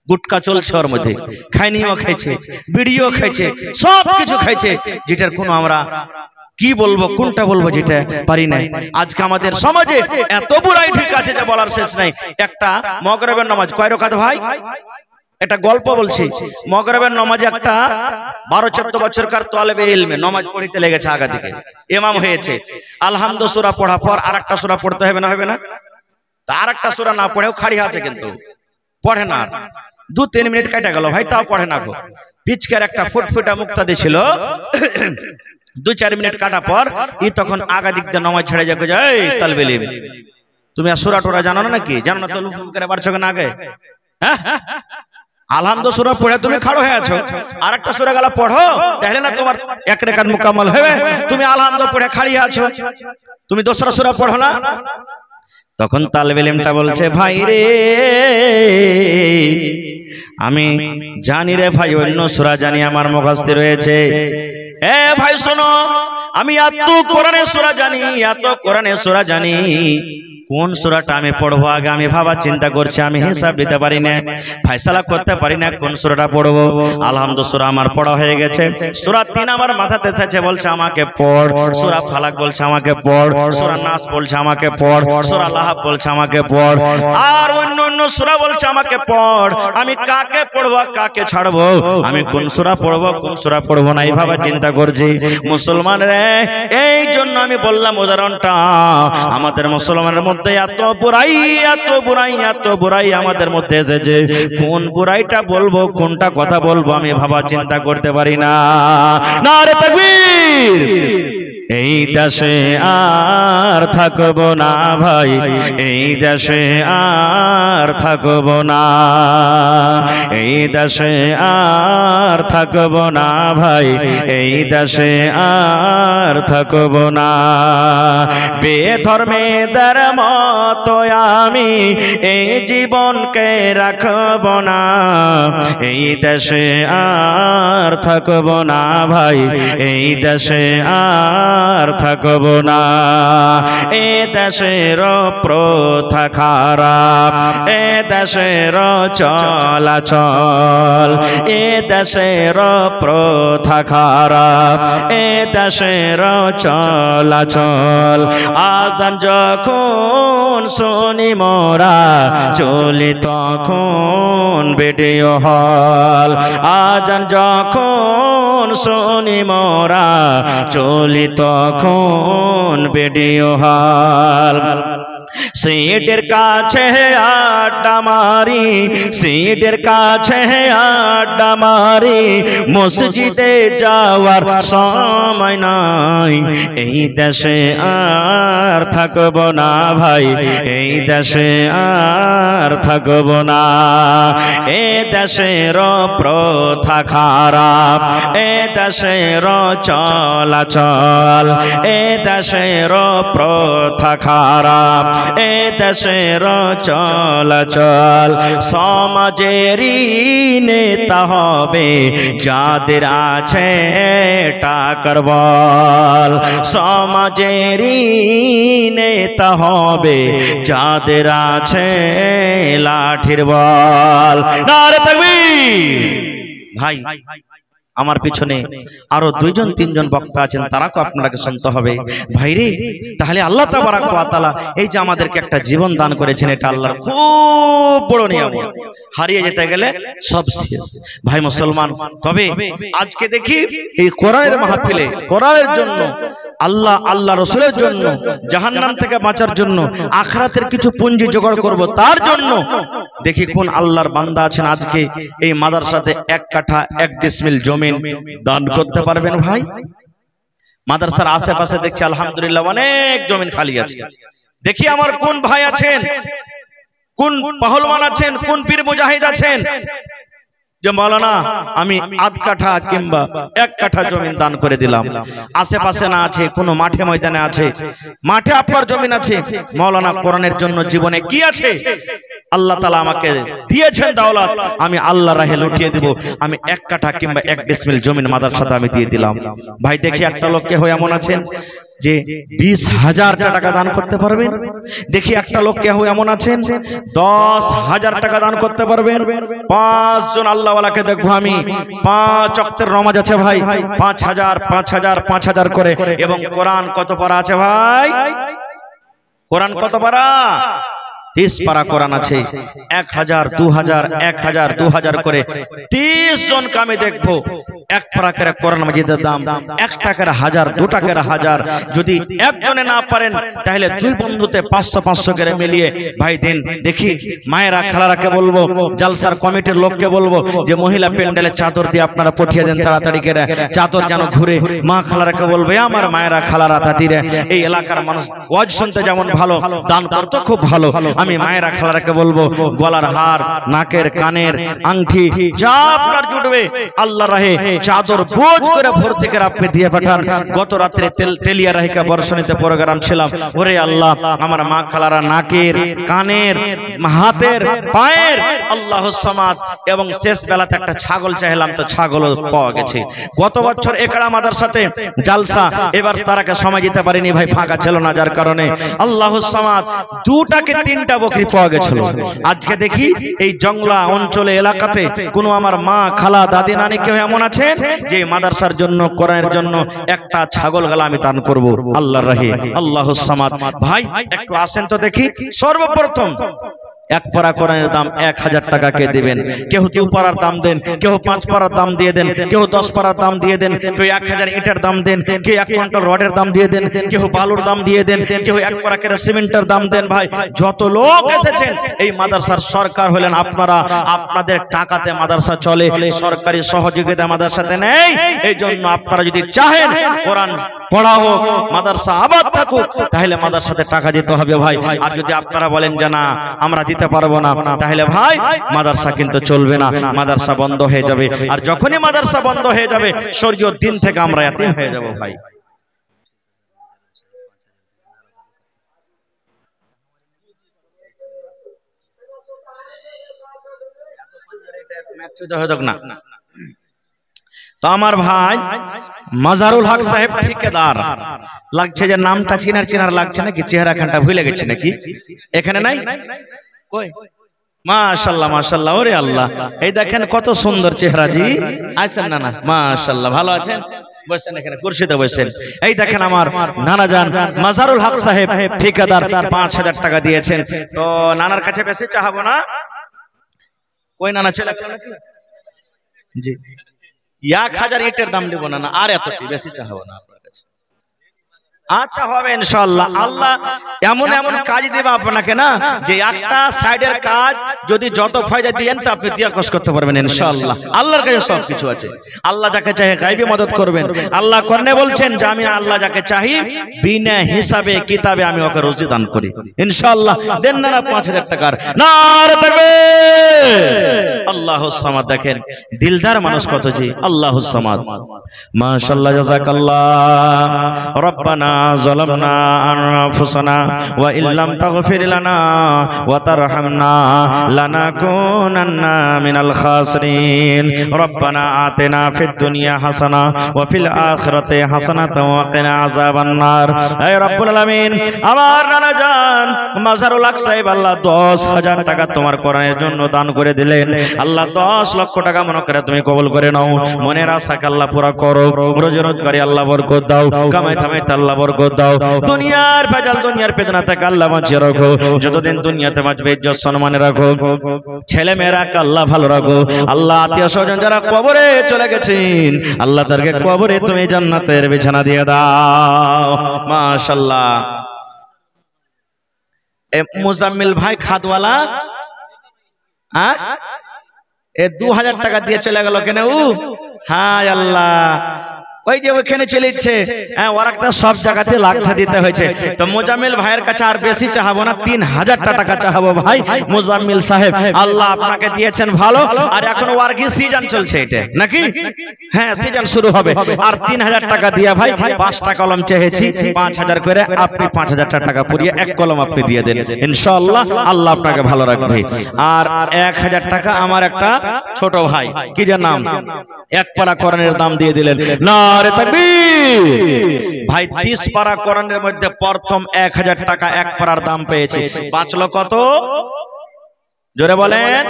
গুটকা চলছে ওর মধ্যে, খাইনিও খাইছে, বিড়িও খাইছে, সব কিছু খাইছে, যেটার কোনো আমরা কি বলবো, কোনটা বলবো যেটা পারি না। আজকে আমাদের সমাজে এত বুড়াই ঠিক আছে যে বলার শেষ নাই। একটা মাগরিবের নামাজ কয় রাকাত ভাই? একটা গল্প বলছি। মাগরিবের নামাজে একটা 12-14 বছরকার তালেবে ইলমে নামাজ পড়িতে লেগেছে, আগা দিকে ইমাম হয়েছে। আলহামদু সূরা পড়া পর আরেকটা সূরা পড়তে হবে না, হবে না? তা আরেকটা সূরা না পড়েও খাড়ি আছে, কিন্তু পড়ে না। 2-3 মিনিট কেটে গেল ভাই, তাও পড়ে না গো। পিচকার একটা ফুটফুটা মুক্তা দিছিল, 2-4 মিনিট কাটা পর ই তখন আগা দিক দিয়ে নামাজ ছেড়ে যাকে যায়, এই তালেবে ইলম তুমি আর সূরা টোরা জানো না নাকি? জানো না তো লুফুম করে পারছো কেন আগে? হ্যাঁ, আলহামদু সূরা পড়ে তুমি খাড়ো হয়ে আছো, আরেকটা সূরা গেলা পড়ো, তাহলে না তোমার এক রাকাত মুকাম্মাল হবে। তুমি আলহামদু পড়ে খাড়ি আছো, তুমি দোসরা সূরা পড়ো না। তখন তালেবে ইলমটা বলছে, ভাই রে আমি জানি রে ভাই, অন্য সূরা জানি, আমার মুখস্থ রয়েছে। এ ভাই শোনো, আমি এত কোরআনের সূরা জানি, এত কোরআনের সূরা জানি, কোন সূরাটা আমি পড়বো আগে আমি ভাবা চিন্তা করছি, আমি হিসাব দিতে পারি না, ফয়সালা করতে পারি না কোন সূরাটা পড়বো। আলহামদু সূরা আমার পড়া হয়ে গেছে, সূরা 3 আমার মাথাতে এসেছে, বলছে আমাকে পড়। সূরা ফালাক বলছে আমাকে পড়, সূরা নাস বলছে আমাকে পড়, সূরা লাহাব বলছে আমাকে পড়, আর অন্য অন্য সূরা বলছে আমাকে পড়। আমি কাকে পড়বো কাকে ছাড়বো, আমি কোন সূরা পড়বো কোন সূরা পড়বো না, এই ভাবা চিন্তা করছি। মুসলমান রে, এই জন্য আমি বললাম উদাহরণটা, আমাদের মুসলমানের মধ্যে এত বুড়াই, এত বুড়াই, এত বুড়াই আমাদের মধ্যে এসেছে, কোন বুড়াইটা বলবো কোনটা কথা বলবো আমি ভাবা চিন্তা করতে পারি না। নারে তাকবীর! এই দেশে আর থাকবো না ভাই, এই দেশে আর থাকবো না, এই দেশে আর থাকবো না ভাই, এই দেশে আর থাকবো না। বেধর্মেদের মতো আমি এই জীবনকে রাখবো না, এই দেশে আর থাকবো না ভাই, এই দেশে আর থাকবো না। এ দেশের প্রথা খারাপ, এ দেশের চলাচল, এ দেশের প্রথা খারাপ, এ দেশের চলাচল। আজান যখন শুনি মোরা চলি তখন ভিডিও হল, আজান যখন শুনি মোরা চলি তখন ভিডিও হল। সিটের কাছে আড্ডা মারি, সিটের কাছে আড্ডা মারি, মসজিদে যাওয়ার সময় নাই। এই দেশে আর থাকবো না ভাই, এই দেশে আর থাকবো না। এ দেশের প্রথা খারাপ, এ দেশের চলাচল, এ দেশের প্রথা খারাপ, এ দেশের চলাচল। সমাজেরই নেতা হবে যাদের আছে টাকার বল, সমাজেরই নেতা হবে যাদের আছে লাঠির বল। নারে তাকবীর! ভাই আমার পিছনে আরো 2-3 বক্তা আছেন, তারাকে আপনাকে শুনতে হবে। ভাইরে, তাহলে আল্লাহ তাবারাক ওয়া তাআলা এই যে আমাদেরকে একটা জীবন দান করেছেন, এটা আল্লাহর খুব বড় নিয়ামত। হারিয়ে যেতে গেলে সব শেষ ভাই মুসলমান। তবে আজকে দেখি এই কোরআনের মাহফিলে, কোরআনের জন্য, আল্লাহ আল্লাহ রাসূলের জন্য, জাহান্নাম থেকে বাঁচার জন্য, আখিরাতের কিছু পুঁজি জোগাড় করব তার জন্য, দেখি কোন আল্লাহর বান্দা আছেন আজকে এই মাদ্রাসাতে 1 কাঠা 1 ডিসমিল জমি দান করতে পারবেন। ভাই মাদ্রাসার আশেপাশে দেখছি আলহামদুলিল্লাহ অনেক জমি খালি আছে। দেখি আমার কোন ভাই আছেন, কোন পহলওয়ান আছেন, কোন পীর মুজাহিদ আছেন যে মাওলানা আমি 1/2 কাঠা কিংবা 1 কাঠা জমি দান করে দিলাম। আশেপাশে না আছে, কোনো মাঠে ময়দানে আছে, মাঠে আপনার জমি আছে, মাওলানা কোরআনের জন্য জীবনে কি আছে আল্লাহ তাআলা আমাকে দিয়েছেন দাওলাত, আমি আল্লাহর রাহে লুটিয়ে দেব, আমি 1 কাঠা কিংবা 1 ডিসমিল জমি মাদ্রাসাতে আমি দিয়ে দিলাম। ভাই দেখি একটা লোককে হয়ে এমন আছেন যে 20,000 টাকা দান করতে পারবেন? দেখি একটা লোক কেউ এমন আছেন 10,000 টাকা দান করতে পারবেন? 5 জন আল্লাহওয়ালাকে দেখবো আমি। 5 ওয়াক্তের নামাজ আছে ভাই, 5,000 5,000 5,000 করে। এবং কোরআন কত পারা আছে ভাই? কোরআন কত পারা? 30 পারা কোরআন আছে। 1,000 2,000 1,000 2,000 করে 30 জনকে আমি দেখবো। এক পারা করে কোরআন মাজিদের দাম 1 টাকার 1000 2 টাকার 1000। যদি একজনে না পারেন তাহলে দুই বন্ধুতে 500 500 করে মিলিয়ে ভাই দিন। দেখি মায়েরা খালারাকে বলবো, জালসার কমিটির লোককে বলবো যে মহিলা প্যান্ডেলে চাদর দিয়ে আপনারা পাঠিয়ে দেন তাড়াতাড়ি করে, চাদর যেন ঘুরে। মা খালারাকে বলবে আমার মায়েরা খালারা দাদিরা এই এলাকার মানুষ ওয়াজ শুনতে যেমন ভালো, দান করতে খুব ভালো। আমি মায়েরা খালারাকে বলবো গলার হার, নাকের কানের আংটি যা আপনার জুটবে আল্লাহর রাহে চাদর বোঝ করে ভর্তি করে আপনি দিয়ে পাঠান। গত রাত্রে তেলিয়া রাহিকা বর্ষণীতে প্রোগ্রাম ছিলাম। ওরে আল্লাহ, আমার মা খালারা নাকের, কানের, হাতের, পায়ের আল্লাহুস সামাদ। এবং শেষ বেলাতে একটা ছাগল চাইলাম, তো ছাগলও পাওয়া গেছে। গত বছর একড়া মাদ্রাসাতে জালসা, এবার তারাকে সময় দিতে পারিনি ভাই, ফাঁকা ছিল না, যার কারণে আল্লাহুস সামাদ 2টাকে 3টা বকরি পাওয়া গেছিল। আজকে দেখি এই জংলা অঞ্চলে এলাকাতে কোন আমার মা খালা দাদি নানি কেউ এমন আছে যে মাদ্রাসার জন্য কোরআনের জন্য একটা ছাগল গলা আমি দান করব আল্লাহর রাহে। আল্লাহুস সামাদ। ভাই একটু আসেন তো দেখি। সর্বপ্রথম 1 পারা কোরআনের দাম 1,000 টাকা কে দিবেন? কেউ 2 পারার দাম দেন, কেউ 5 পারার দাম দিয়ে দেন, কেউ 10 পারার দাম দিয়ে দেন, কেউ 1,000 ইটের দাম দেন, কেউ 1 কুইন্টাল রডের দাম দিয়ে দেন, কেউ বালুর দাম দিয়ে দেন, কেউ 1 পারা করে সিমেন্টের দাম দেন। ভাই যত লোক এসেছেন, এই মাদ্রাসার সরকার হলেন আপনারা, আপনাদের টাকাতে মাদ্রাসা চলে, সরকারি সহযোগিতা মাদ্রাসাতে নেই। এই জন্য আপনারা যদি চাহেন কোরআন পড়া হোক, মাদ্রাসা আবাদ থাকুক, তাহলে মাদ্রাসাতে টাকা দিতে হবে ভাই। আর যদি আপনারা বলেন যে না আমরা দিতে পারবো না, তাহলে ভাই মাদ্রাসা কিন্তু চলবে না, মাদ্রাসা বন্ধ হয়ে যাবে। আর যখনই মাদ্রাসা বন্ধ হয়ে যাবে, শরীয়ত দিন থেকে আমরা ইয়াতিম হয়ে যাব ভাই। তো আমার ভাই মাজারুল হক সাহেব ঠিকাদার, লাগছে যে নামটা চিনার চিনার লাগছে নাকি, চেহারা খানটা ভুলে গেছে নাকি? এখানে নাই কই? মাশাআল্লাহ মাশাআল্লাহ। ওরে আল্লাহ, এই দেখেন কত সুন্দর চেহারা জি। আছেন না না? মাশাআল্লাহ, ভালো আছেন? বসেন এখানে কুরসিতে বসেন। এই দেখেন আমার নানা জান মাজারুল হক সাহেব ঠিকাদার 5,000 টাকা দিয়েছেন। তো নানার কাছে বেশি চাহাবো না। ওই নানা চলে গেল নাকি? জি 1,000 ইটের দাম দেব না, না আর এতটি বেশি চাহাবো না আপনার কাছে। আচ্ছা হবে ইনশাআল্লাহ। আল্লাহ এমন এমন কাজ দেবে আপনাকে না, যে একটা সাইডের কাজ যদি যত ফায়দা দিয়েন তা আপনি দিয়া কষ্ট করতে পারবেন ইনশাআল্লাহ। আল্লাহর কাছে সব কিছু আছে। আল্লাহ যাকে চাহে গায়বী মদত করবেন। আল্লাহ কোরআনে বলছেন যে আমি আল্লাহ যাকে চাহি বিনা হিসাবে কিতাবে আমি ওকে রুজি দান করি ইনশাআল্লাহ। দেন না 5,000 টাকার নারে তাকবীর। আল্লাহুস সামাদ। দেখেন দিলদার মানুষ কত জি। আল্লাহুস সামাদ। মাশাআল্লাহ, জাযাকাল্লাহ। রব্বানা যালামনা আনফুসানা ওয়া ইল্লাম তাগফির লানা ওয়া তারহামনা লানাকুনান্না মিনাল খাসিরিন। রব্বানা আতিনা ফিদ দুনিয়া হাসানা ওয়া ফিল আখিরাতি হাসানাতাও ওয়া কিনা আযাবান নার। হে রব্বুল আলামিন, আমার নানা জান মাজারুল হক সাহেব আল্লাহ 10,000 টাকা তোমার কোরআনের জন্য দান করে দিলেন। আল্লাহ 10 লক্ষ টাকা মনে করে তুমি কবুল করে নাও। মনের আশাকে আল্লাহ পুরা করো। রোজি রোজগারে আল্লাহ বরকত দাও। কামাই থামাইতে আল্লাহ বরকত দাও। দুনিয়ার ভেজাল, দুনিয়ার ফিতনা থেকে আল্লাহ বাঁচিয়ে রাখো। যতদিন দুনিয়াতে বাঁচবে ইজ্জত সম্মানে রাখো। ছেলে মেয়েরাকে আল্লাহ ভালো রাখো। আল্লাহ আত্মীয় স্বজন যারা কবরে চলে গেছেন, আল্লাহ তাদেরকে কবরে তুমি জান্নাতের বিছানা দিয়ে দাও। মাশাআল্লাহ। মুজাম্মিল ভাই খাদওয়ালা, হ্যাঁ 2,000 টাকা দিয়ে চলে গেল কেন? হায় আল্লাহ, ওই যে ওখানে চলেছে ওরা সব জায়গাতে লাখটা দিতে হয়েছে। তো মুজাম্মিল ভাইয়ের কাছে আর বেশি চাহাবো না, 3,000 টাকা চাহাবো ভাই। মুজাম্মিল সাহেব আল্লাহ আপনাকে দিয়েছেন ভালো, আর এখন ওয়ার্কি সিজন চলছে এটা নাকি? হ্যাঁ সিজন শুরু হবে। আর 3,000 টাকা দিয়ে ভাই 5টা কলম চেয়েছি, 5,000 করে আপনি 5,000 টাকা পুরিয়ে 1 কলম আপনি দিয়ে দেন ইনশাআল্লাহ। আল্লাহ আপনাকে ভালো রাখবে। আর 1,000 টাকা আমার একটা ছোট ভাই, কি যে নাম, 1 পারা কোরআনের দাম দিয়ে দিলেন। না নারে তাকবীর। ভাই 30 পারা কোরআনের মধ্যে প্রথম 1000 টাকা এক পারার দাম পেয়েছে, বাঁচলো কত জোরে বলেন?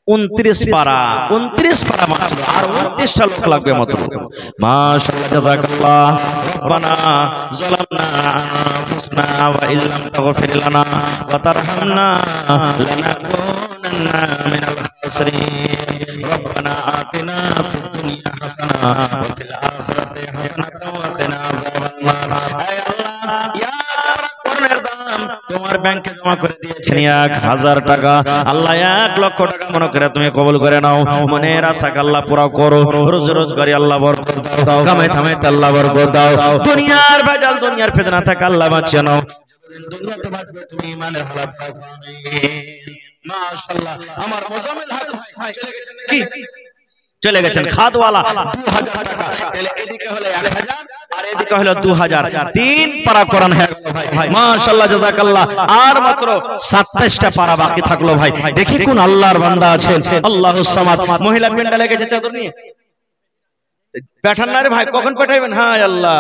29 পারা, 29 পারা বাঁচলো, আর 29টা লোক লাগবে মত। মাশাআল্লাহ, জাযাকাল্লাহ। রব্বানা যালামনা আনফুসানা ওয়া ইল্লাম তাগফির লানা ওয়া তারহামনা লানাকুনান্না মিনাল খাসিরিন। রব্বানা আতিনা ফিদ দুনিয়া হাসানা ওয়া ফিল আখিরাতি হাসানাতাও ওয়া কিনা আযাবান নার। হে আল্লাহ, ইয়া কোরআনের দাম তোমার ব্যাংকে জমা করে দিয়েছেন 1000 টাকা, আল্লাহ 1 লক্ষ টাকা মনে করে তুমি কবুল করে নাও। মনের আশা আল্লাহ পুরো করো, রোজগারি আল্লাহ বরকত দাও, কামাই থামাইতে আল্লাহ বরকত দাও, দুনিয়ার ভেজাল দুনিয়ার ফিতনা থেকে আল্লাহ বাঁচিয়ে নাও। দুনিয়াতে বাঁচবে তুমি ইমানের হালাত রাখো। আমিন। মাশাআল্লাহ, আমার মোজাম্মেল হক ভাই চলে গেছেন নাকি? চলে গেছেন। খাদওয়ালা 2000 টাকা, তাহলে এদিকে হলো 1000 আর এদিকে হলো 2000, 3 পারা কোরআন হয়ে গেল ভাই। মাশাআল্লাহ, জাযাকাল্লাহ। আর মাত্র 27টা পারা বাকি থাকলো ভাই। দেখি কোন আল্লাহর বান্দা আছেন। আল্লাহুস সামাদ। মহিলা প্যান্ডেলে গেছে চাদর নিয়ে, পাঠান না রে ভাই, কখন পাঠাইবেন? হায় আল্লাহ,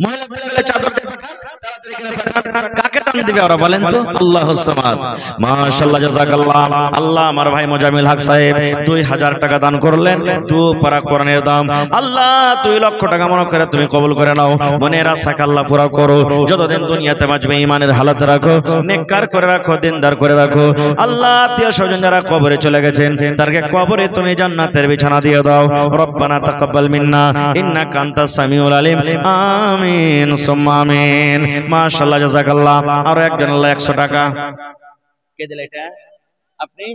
মহিলা প্যান্ডেলে চাদর দিয়ে পাঠান, তাড়াতাড়ি করে পাঠান। কাকে টান দিবে ওরা বলেন তো? আল্লাহুস সামাদ। মাশাআল্লাহ, জাযাকাল্লাহ। আল্লাহ আমার ভাই মোজাম্মেল হক সাহেব 2000 টাকা দান করলেন, 2 পারা কোরআনের দাম। আল্লাহ 2 লক্ষ টাকা মনে করে তুমি কবুল করে নাও। মনের আশা আল্লাহ পুরা করো, যতদিন দুনিয়াতে বাঁচবে ইমানের হালাত রাখো, নেককার করে রাখো, দিনদার করে রাখো। আল্লাহ আত্মীয় স্বজন যারা কবরে চলে গেছেন তারকে কবরে তুমি জান্নাতের বিছানা দিয়ে দাও। রব্বানা তাকাব্বাল মিন্না ইন্নাকা আনতাস সামিউল আলিম। আমিন সুম্মা আমিন। মাশাআল্লাহ, জাযাকাল্লাহ। আর একজন আল্লাহ 100 টাকা কে দিল? এটা আপনি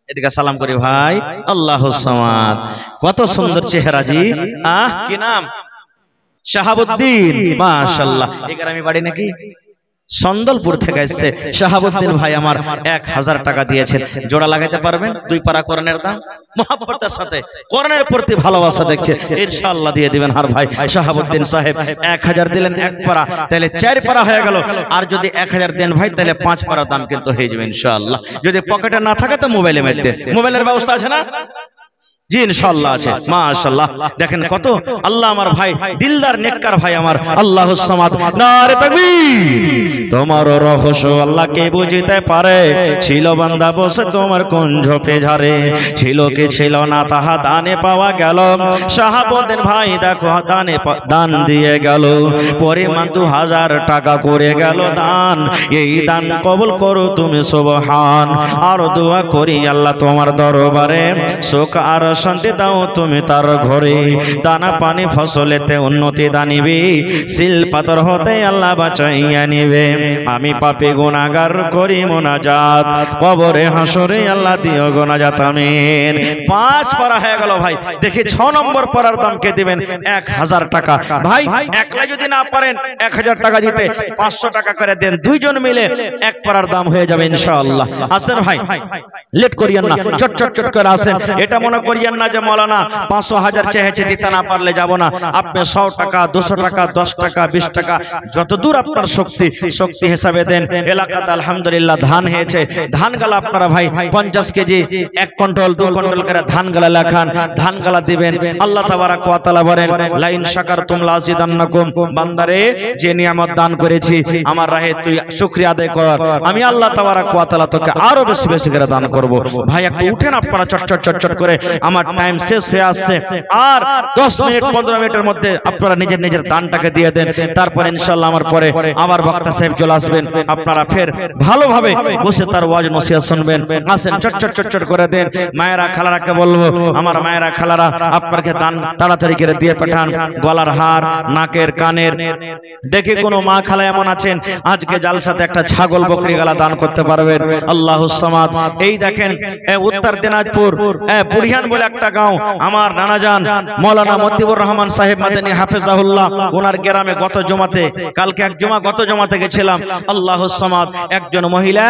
এদিকে সালাম করি ভাই। আল্লাহুস সামাদ। কত সুন্দর চেহারা জি। কি নাম? শাহাবুদ্দিন। মাশাআল্লাহ। এই গ্রামে বাড়ি নাকি? সন্দলপুর থেকে এসেছে শাহাবুদ্দিন ভাই, আমার 1000 টাকা দিয়েছেন। জোড়া লাগাইতে পারবেন? 2 পারা কোরআনের দাম, মহব্বতের সাথে কোরআনের প্রতি ভালোবাসা দেখছে, ইনশাআল্লাহ দিয়ে দিবেন। আর ভাই শাহাবুদ্দিন সাহেব 1000 দিলেন 1 পারা, তাহলে 4 পারা হয়ে গেল। আর যদি 1000 দেন ভাই তাহলে 5 পারা দাম কিন্তু হয়ে যাবে ইনশাআল্লাহ। যদি পকেটে না থাকে তো মোবাইলে মেরতে, মোবাইলের ব্যবস্থা আছে না? জি ইনশাআল্লাহ আছে। মাশাআল্লাহ, দেখেন কত আল্লাহ আমার ভাই দিলদার নেককার ভাই আমার। আল্লাহুস সামাদ। নারে তাকবীর। তোমার রহস্য আল্লাহ কে বুঝিতে পারে, ছিল বান্দা বসে তোমার কুঞ্জ পেঝারে, ছিল কি ছিল না তাহা দানে পাওয়া গেল। শাহাবুদ্দিন ভাই দেখো দান দিয়ে গেল, পরিমাণ 2000 টাকা করে গেল দান। এই দান কবুল করো তুমি সুবহান। আর দোয়া করি আল্লাহ তোমার দরবারে, সুখ আর শান্তি দাও তুমি তার ঘরে, দানা পানি ফসলেতে উন্নতি দানিবে, সিল পাথর হতে আল্লাহ বাঁচাইয়া নিবে। আমি পাপী গুনাহগার করি মুনাজাত, কবরে হাসরে আল্লাহ দিও গুনাজাত। আমিন। 5 পারা হয়ে গেল ভাই। দেখি 6 নম্বর পারার দাম কে দিবেন? 1000 টাকা। ভাই একলা যদি না পারেন 1000 টাকা দিতে 500 টাকা করে দেন, 2 জন মিলে 1 পারার দাম হয়ে যাবে ইনশাআল্লাহ। আসেন ভাই, লেট করিয়েন না, চট চট চট করে আসেন। এটা মনে করিয়েন না যে মাওলানা 500 1000 চেয়েছে, দিতে না পারলে যাব না। আপনি 100 টাকা 200 টাকা 10 টাকা 20 টাকা যতদূর আপনার শক্তি হিসাবে দেন। এলাকাতে আলহামদুলিল্লাহ ধান হয়েছে, ধান গালা আপনারা ভাই 50 কেজি 1 কুইন্টাল 2 কুইন্টাল করে ধান গালা লেখান, ধান গালা দিবেন। আল্লাহ তাবারাক ওয়া তাআলা বলেন লা ইন শাকারতুম লা আযিদান্নাকুম। বান্দারে যে নিয়ামত দান করেছি আমার রাহে তুই শুকরিয়া আদায় কর, আমি আল্লাহ তাবারাক ওয়া তাআলা তোকে আরো বেশি বেশি করে দান করব। ভাই একটু উঠেন আপনারা চট চট চট চট করে, আমার টাইম শেষ হয়ে আসছে। আর 10 মিনিট 15 মিনিটের মধ্যে আপনারা নিজের নিজের দানটাকে দিয়ে দেন। তারপর ইনশাআল্লাহ আমার পরে আবার বক্তা সাহেব চলে আসবেন, আপনারা ফের ভালোভাবে বসে তার ওয়াজ নসিহত শুনবেন। আসেন চট চট চট চট করে দেন। মায়েরা খালারাকে বলবো, আমার মায়েরা খালারা আপনাকে দান তাড়াতাড়ি করে দিয়ে পাঠান। গলার হার, নাকের কানের, দেখি কোনো মা খালা এমন আছেন আজকে জালসাতে একটা ছাগল বকরি গালা দান করতে পারবেন। আল্লাহুস সামাদ। এই দেখেন উত্তর দিনাজপুর বুড়িয়ান বলে একটা গাঁও, আমার নানাজান মাওলানা মতিউর রহমান সাহেব মাদানী হাফেজাহুল্লাহ, ওনার গ্রামে গত জমাতে, কালকে এক জমা গত জমাতে গেছিলাম। আল্লাহুস সামাদ। একজন মহিলা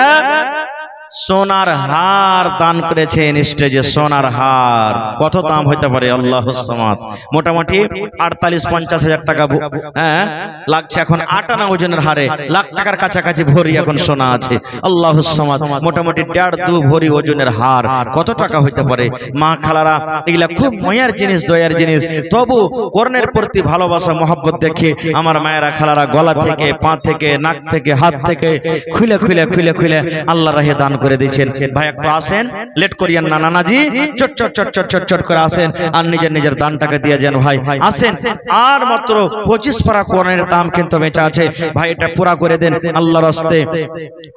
সোনার হার দান করেছেন স্টেজে। সোনার হার কত দাম হইতে পারে? আল্লাহুস সামাদ। মোটামুটি 48-50 হাজার টাকা লাগছে এখন। 58 ওজনের হারে লাখ টাকার কাছাকাছি ভরি এখন সোনা আছে। আল্লাহুস সামাদ। মোটামুটি 1.5-2 ভরি ওজনের হার কত টাকা হইতে পারে? মা খালারা, এগুলা খুব ময়ার জিনিস, দয়ার জিনিস। তবু কর্ণের প্রতি ভালোবাসা মহব্বত দেখে আমার মায়েরা খালারা গলা থেকে, পা থেকে, নাক থেকে, হাত থেকে খুলে খুলে খুলে খুলে আল্লাহ রাহে দান করে দিয়েছেন। ভাই একটু আসেন, লেট করিয়েন না নানাজি, চট চট চট চট চট চট করে আসেন আর নিজের নিজের দানটাকে দিয়ে যান। ভাই আসেন, আর মাত্র 25 পারা কোরআনের দাম কিন্তু বেঁচে আছে। ভাই এটা পুরা করে দেন আল্লাহর রাস্তে।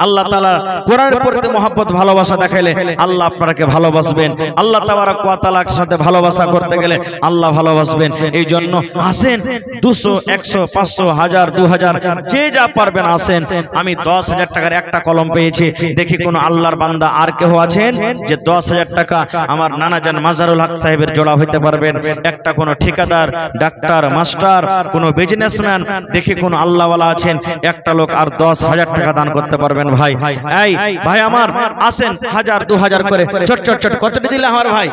আল্লাহ তাআলা কোরআনের প্রতি মহব্বত ভালোবাসা দেখাইলে আল্লাহ আপনাকে ভালোবাসবেন। আল্লাহ তাবারক ওয়া তাআলার সাথে ভালোবাসা করতে গেলে আল্লাহ ভালোবাসবেন। এই জন্য আসেন, 200, 100, 500, 1000, 2000 যে যা পারবেন আসেন। আমি 10,000 টাকার একটা কলম পেয়েছি। দেখি কোন আল্লাহর বান্দা আর কেউ আছেন যে 10,000 টাকা আমার নানাজান মাজারুল হক সাহেবের জোড়া হইতে পারবেন? একটা কোন ঠিকাদার, ডাক্তার, মাস্টার, কোন বিজনেসম্যান, দেখি কোন আল্লাহওয়ালা আছেন একটা লোক আর 10,000 টাকা দান করতে পারবেন? ভাই এই ভাই আমার আসেন, 1000, 2000 করে চট চট চট। কতটি দিলে আমার ভাই?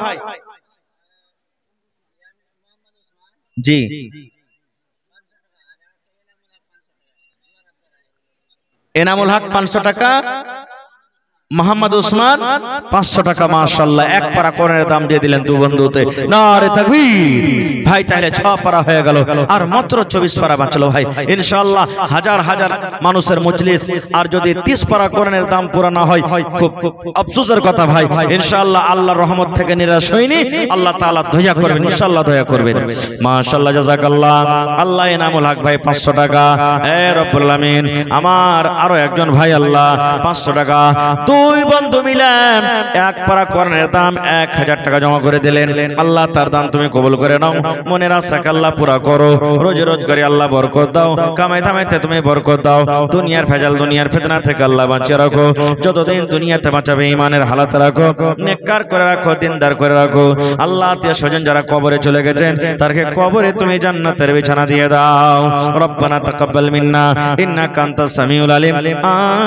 জি এনামুল হক 500 টাকা, মোহাম্মদ ওসমান 500 টাকা। মাশাআল্লাহ, এক পারা কোরআনের দাম দিয়ে দিলেন দু বন্ধুতে। নারে তাকবীর। ভাই তাহলে 6 পারা হয়ে গেল আর মাত্র 24 পারা বাঁচলো। ভাই ইনশাআল্লাহ হাজার হাজার মানুষের মজলিস, আর যদি 30 পারা কোরআনের দাম পুরা না হয় খুব আফসোসের কথা। ভাই ইনশাআল্লাহ আল্লাহর রহমত থেকে নিরাশ হইনি, আল্লাহ তাআলা দয়া করবেন, ইনশাআল্লাহ দয়া করবেন। মাশাআল্লাহ, জাযাকাল্লাহ। আল্লাহ এনামুল হক ভাই 500 টাকা। এ রব্বুল আলামিন, আমার আরো একজন ভাই আল্লাহ 500 টাকা। দুই বন্ধু মিলাম এক পারা কোরআনের দাম 1000 টাকা জমা করে দিলেন। আল্লাহ তার দান তুমি কবুল করে নাও, মনের আশাকে আল্লাহ পুরা করো, রোজ রোজগারে আল্লাহ বরকত দাও, কামাই দামাইতে তুমি বরকত দাও, দুনিয়ার ভেজাল দুনিয়ার ফিতনা থেকে আল্লাহ বাঁচিয়ে রাখো, যতদিন দুনিয়াতে বাঁচাবে ঈমানের হালাত রাখো, নেককার করে রাখো, দিনদার করে রাখো। আল্লাহ আত্মীয় স্বজন যারা কবরে চলে গেছেন তাদেরকে কবরে তুমি জান্নাতের বিছানা দিয়ে দাও। রব্বানা তাকাব্বাল মিন্না ইন্নাকা আনতাস সামিউল আলিম।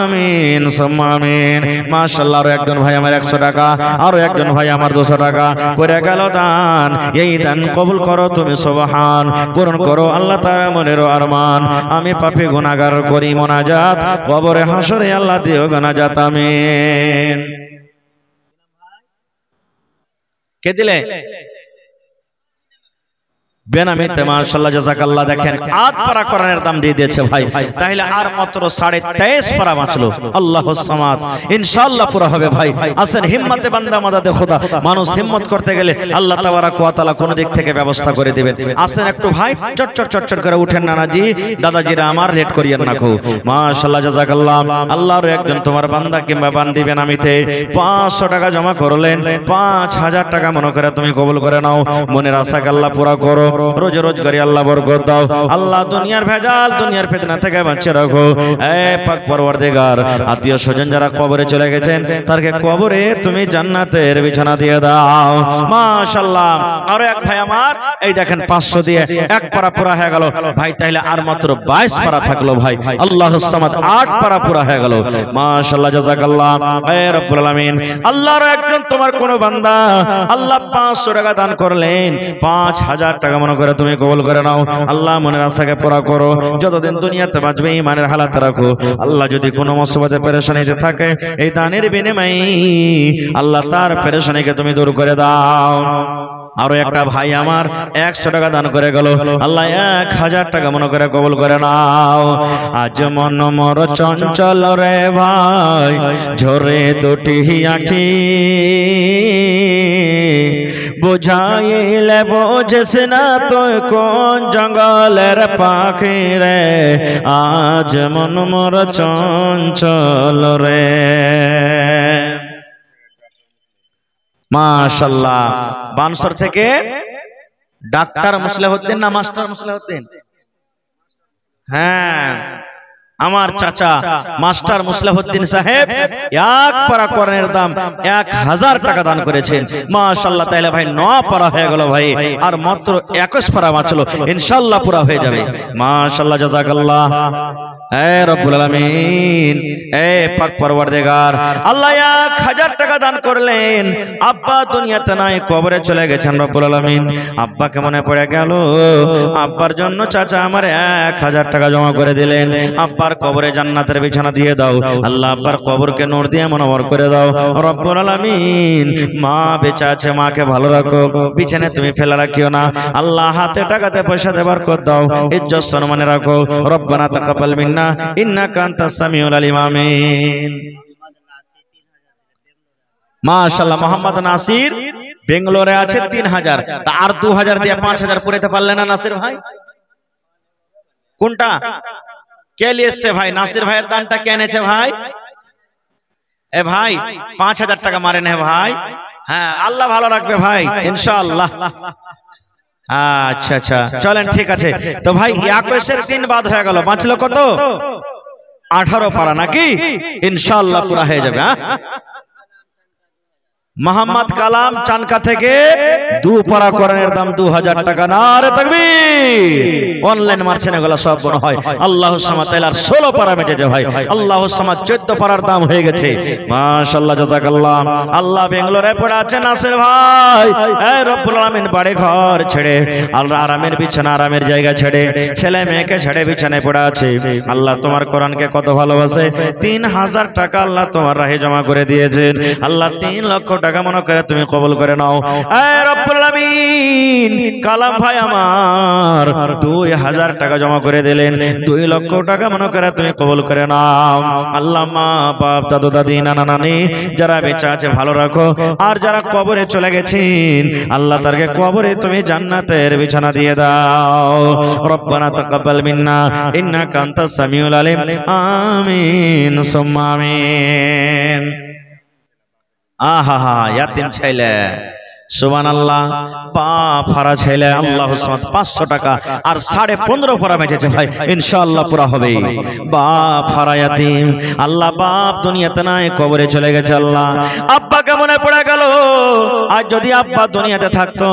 আমিন সুম্মা আমিন। মাশাআল্লাহ, আরো একজন ভাই আমার 100 টাকা, আরো একজন ভাই আমার 200 টাকা করে গেল দান। এই দান কবুল করো তুমি সুবহান, পূরণ করো আল্লাহ তাআলা মনের আরমান। আমি পাপী গুনাহগার করি মোনাজাত, কবরে হাসরে আল্লাহ দিও গুনাজাত। আমিন। কে দিলে? বেনামিতে। মাশাআল্লাহ, জাযাকাল্লাহ। দেখেন 8 পারা কোরআনের দাম দিয়ে দিয়েছে ভাই। তাহলে আর মাত্র 23.5 পারা বাঁচলো। আল্লাহুস সামাদ। ইনশাআল্লাহ পুরো হবে ভাই। আসেন, হিম্মতে বান্দা মাদাদে খোদা। মানুষ হিম্মত করতে গেলে আল্লাহ তাবারক ওয়া তাআলা কোন দিক থেকে ব্যবস্থা করে দিবেন। আসেন একটু ভাই, চট চট চট চট করে উঠেন নানাজি, দাদাজিরা আমার লেট করিয়েন না কো। মাশাআল্লাহ, জাযাকাল্লাহ। আল্লাহর একজন তোমার বান্দা কিংবা বান্দি বেনামিতে 500 টাকা জমা করলেন। 5000 টাকা মনে করে তুমি কবুল করে নাও, মনের আশাকে আল্লাহ পুরা করো, রোজ রোজগারি আল্লাহ বরকত দাও, আল্লাহ দুনিয়ার ভেজাল দুনিয়ার ফিতনা থেকে বাঁচিয়ে রাখো। এ পাক পরওয়ারদিগার, আত্মীয় স্বজন যারা কবরে চলে গেছেন তাদেরকে কবরে তুমি জান্নাতের বিছানা দিয়ে দাও। মাশাআল্লাহ, আরো এক ভাই আমার এই দেখেন 500 দিয়ে এক পারা পুরা হয়ে গেল ভাই। তাহলে আর মাত্র 22 পারা থাকলো ভাই। আল্লাহুস সামাদ, 8 পারা পুরা হয়ে গেল। মাশাআল্লাহ, জাযাকাল্লাহ। এ রব্বুল আলামিন, আল্লাহর একজন তোমার কোন বান্দা আল্লাহ 500 টাকা দান করলেন, 5000 টাকা মনে করে তুমি কবুল করে নাও। আল্লাহ মনের আশাকে পুরা করো, যতদিন দুনিয়াতে বাঁচবে ঈমানের হালাত রাখো। আল্লাহ যদি কোনো মুসিবতে পেরেশানিতে থাকে এই দানের বিনিময়ে আল্লাহ তার পেরেশানিকে তুমি দূর করে দাও। আরো একটা ভাই আমার 100 টাকা দান করে গেল, আল্লাহ 1000 টাকা মনে করে কবুল করে নাও। আজ মন মোর চঞ্চল রে ভাই, ঝরে দুটি আঁখি, বুঝাইলে বোঝিস না তুই কোন জঙ্গলের পাখি রে, আজ মন মোর চঞ্চল রে। মাশাআল্লাহ, বানসর থেকে ডাক্তার মুসলিহুদ্দিন না মাস্টার মুসলিহুদ্দিন? হ্যাঁ, আমার চাচা মাস্টার মুসলিহুদ্দিন সাহেব এক পারা কোরআনের দাম 1000 টাকা দান করেছেন। মাশাআল্লাহ, তাইলে ভাই 9 পারা হয়ে গেল ভাই, আর মাত্র 21 পারা বাঁচলো। ইনশাআল্লাহ পুরা হয়ে যাবে। মাশাআল্লাহ, জাযাকাল্লাহ। রব্বুল আলামিন পাক পরওয়ারদিগার আল্লাহ 1000 টাকা দান করলেন। আব্বা দুনিয়াতে নাই, কবরে চলে গেছেন রব্বুল আলামিন। আব্বাকে মনে পড়ে গেল, আব্বার জন্য চাচা আমার 1000 টাকা জমা করে দিলেন। আব্বার কবরে জান্নাতের বিছানা দিয়ে দাও আল্লাহ, আব্বার কবরকে নূর দিয়ে মনোহর করে দাও রব্বুল আলামিন। মা বেঁচে আছে, মাকে ভালো রাখো, বিছানায় তুমি ফেলে রাখিও না আল্লাহ। হাতে টাকাতে পয়সাতে বরকত দাও, ইজ্জত সম্মানে রাখো। রব্বানা তাকাব্বাল মিন্না ইন্নাকা আনতাস সামিউল আলিম। আমিন। মাশাআল্লাহ, মোহাম্মদ নাসির বেঙ্গালোরে আছে 3000। তা আর 2000 দিয়ে 5000 পুরাতে পারলেন না নাসির ভাই? কোনটা কে লিয়েছে ভাই? নাসির ভাইয়ের দানটা কে এনেছে ভাই? এ ভাই 5000 টাকা মারেন হে ভাই। হ্যাঁ, আল্লাহ ভালো রাখবে ভাই ইনশাআল্লাহ। আচ্ছা আচ্ছা, চলেন ঠিক আছে। তো ভাই 21-এর 3 বাদ হয়ে গেল, বাঁচলো কত? 18 পারা নাকি? ইনশাআল্লাহ পুরা হয়ে যাবে। হ্যাঁ, মোহাম্মদ কালাম চানকা থেকে 2 পারা কোরআনের দাম 2000 টাকা। নারে তাকবীর। অনলাইন মারছেন এগুলা সব মনে হয় আল্লাহুস সামাদ তাআলার 16 পারা মেটেছে ভাই। আল্লাহুস সামাদ 14 পারার দাম হয়ে গেছে। মাশাআল্লাহ, জাযাকাল্লাহ। আল্লাহ বেঙ্গালোরে পড়ে আছেন নাসির ভাই। এই রব্বুল আলামিন বাড়ি ঘর ছেড়ে আল্লাহ আরামের বিছানা, আরামের জায়গা ছেড়ে, ছেলে মেয়েকে ছেড়ে বিছানায় পড়ে আছে। আল্লাহ তোমার কোরআনকে কত ভালোবাসে। 3000 টাকা আল্লাহ তোমার রাহে জমা করে দিয়েছেন আল্লাহ। 3 লক্ষ টাকা মনে করে তুমি কবুল করে নাও। এই রব্বুল আলামিন, কালাম ভাই আমার 2000 টাকা জমা করে দিলেন। 2 লক্ষ টাকা মনে করে তুমি কবুল করে নাও আল্লাহ। মা বাপ, দাদু দাদি, নানা নানি যারা বেঁচে আছে ভালো রাখো, আর যারা কবরে চলে গেছেন আল্লাহ তারকে কবরে তুমি জান্নাতের বিছানা দিয়ে দাও। রব্বানা তাকাব্বাল মিন্না ইন্নাকা আনতাস সামিউল আলিম। আমিন সুম্মা আমিন। আহা, ইয়াতিম ছেলে, সুবহানাল্লাহ, পা ফারা ছেলে আল্লাহুস সামাদ 500 টাকা আর 15.5 পারা মেটেছে ভাই। ইনশাআল্লাহ পুরা হবে। বাপ ফারা ইয়াতিম আল্লাহ, বাপ দুনিয়াতে নাই, কবরে চলে গেছে আল্লাহ। আব্বা কেমনে পড়ে গেল। আজ যদি আব্বা দুনিয়াতে থাকতো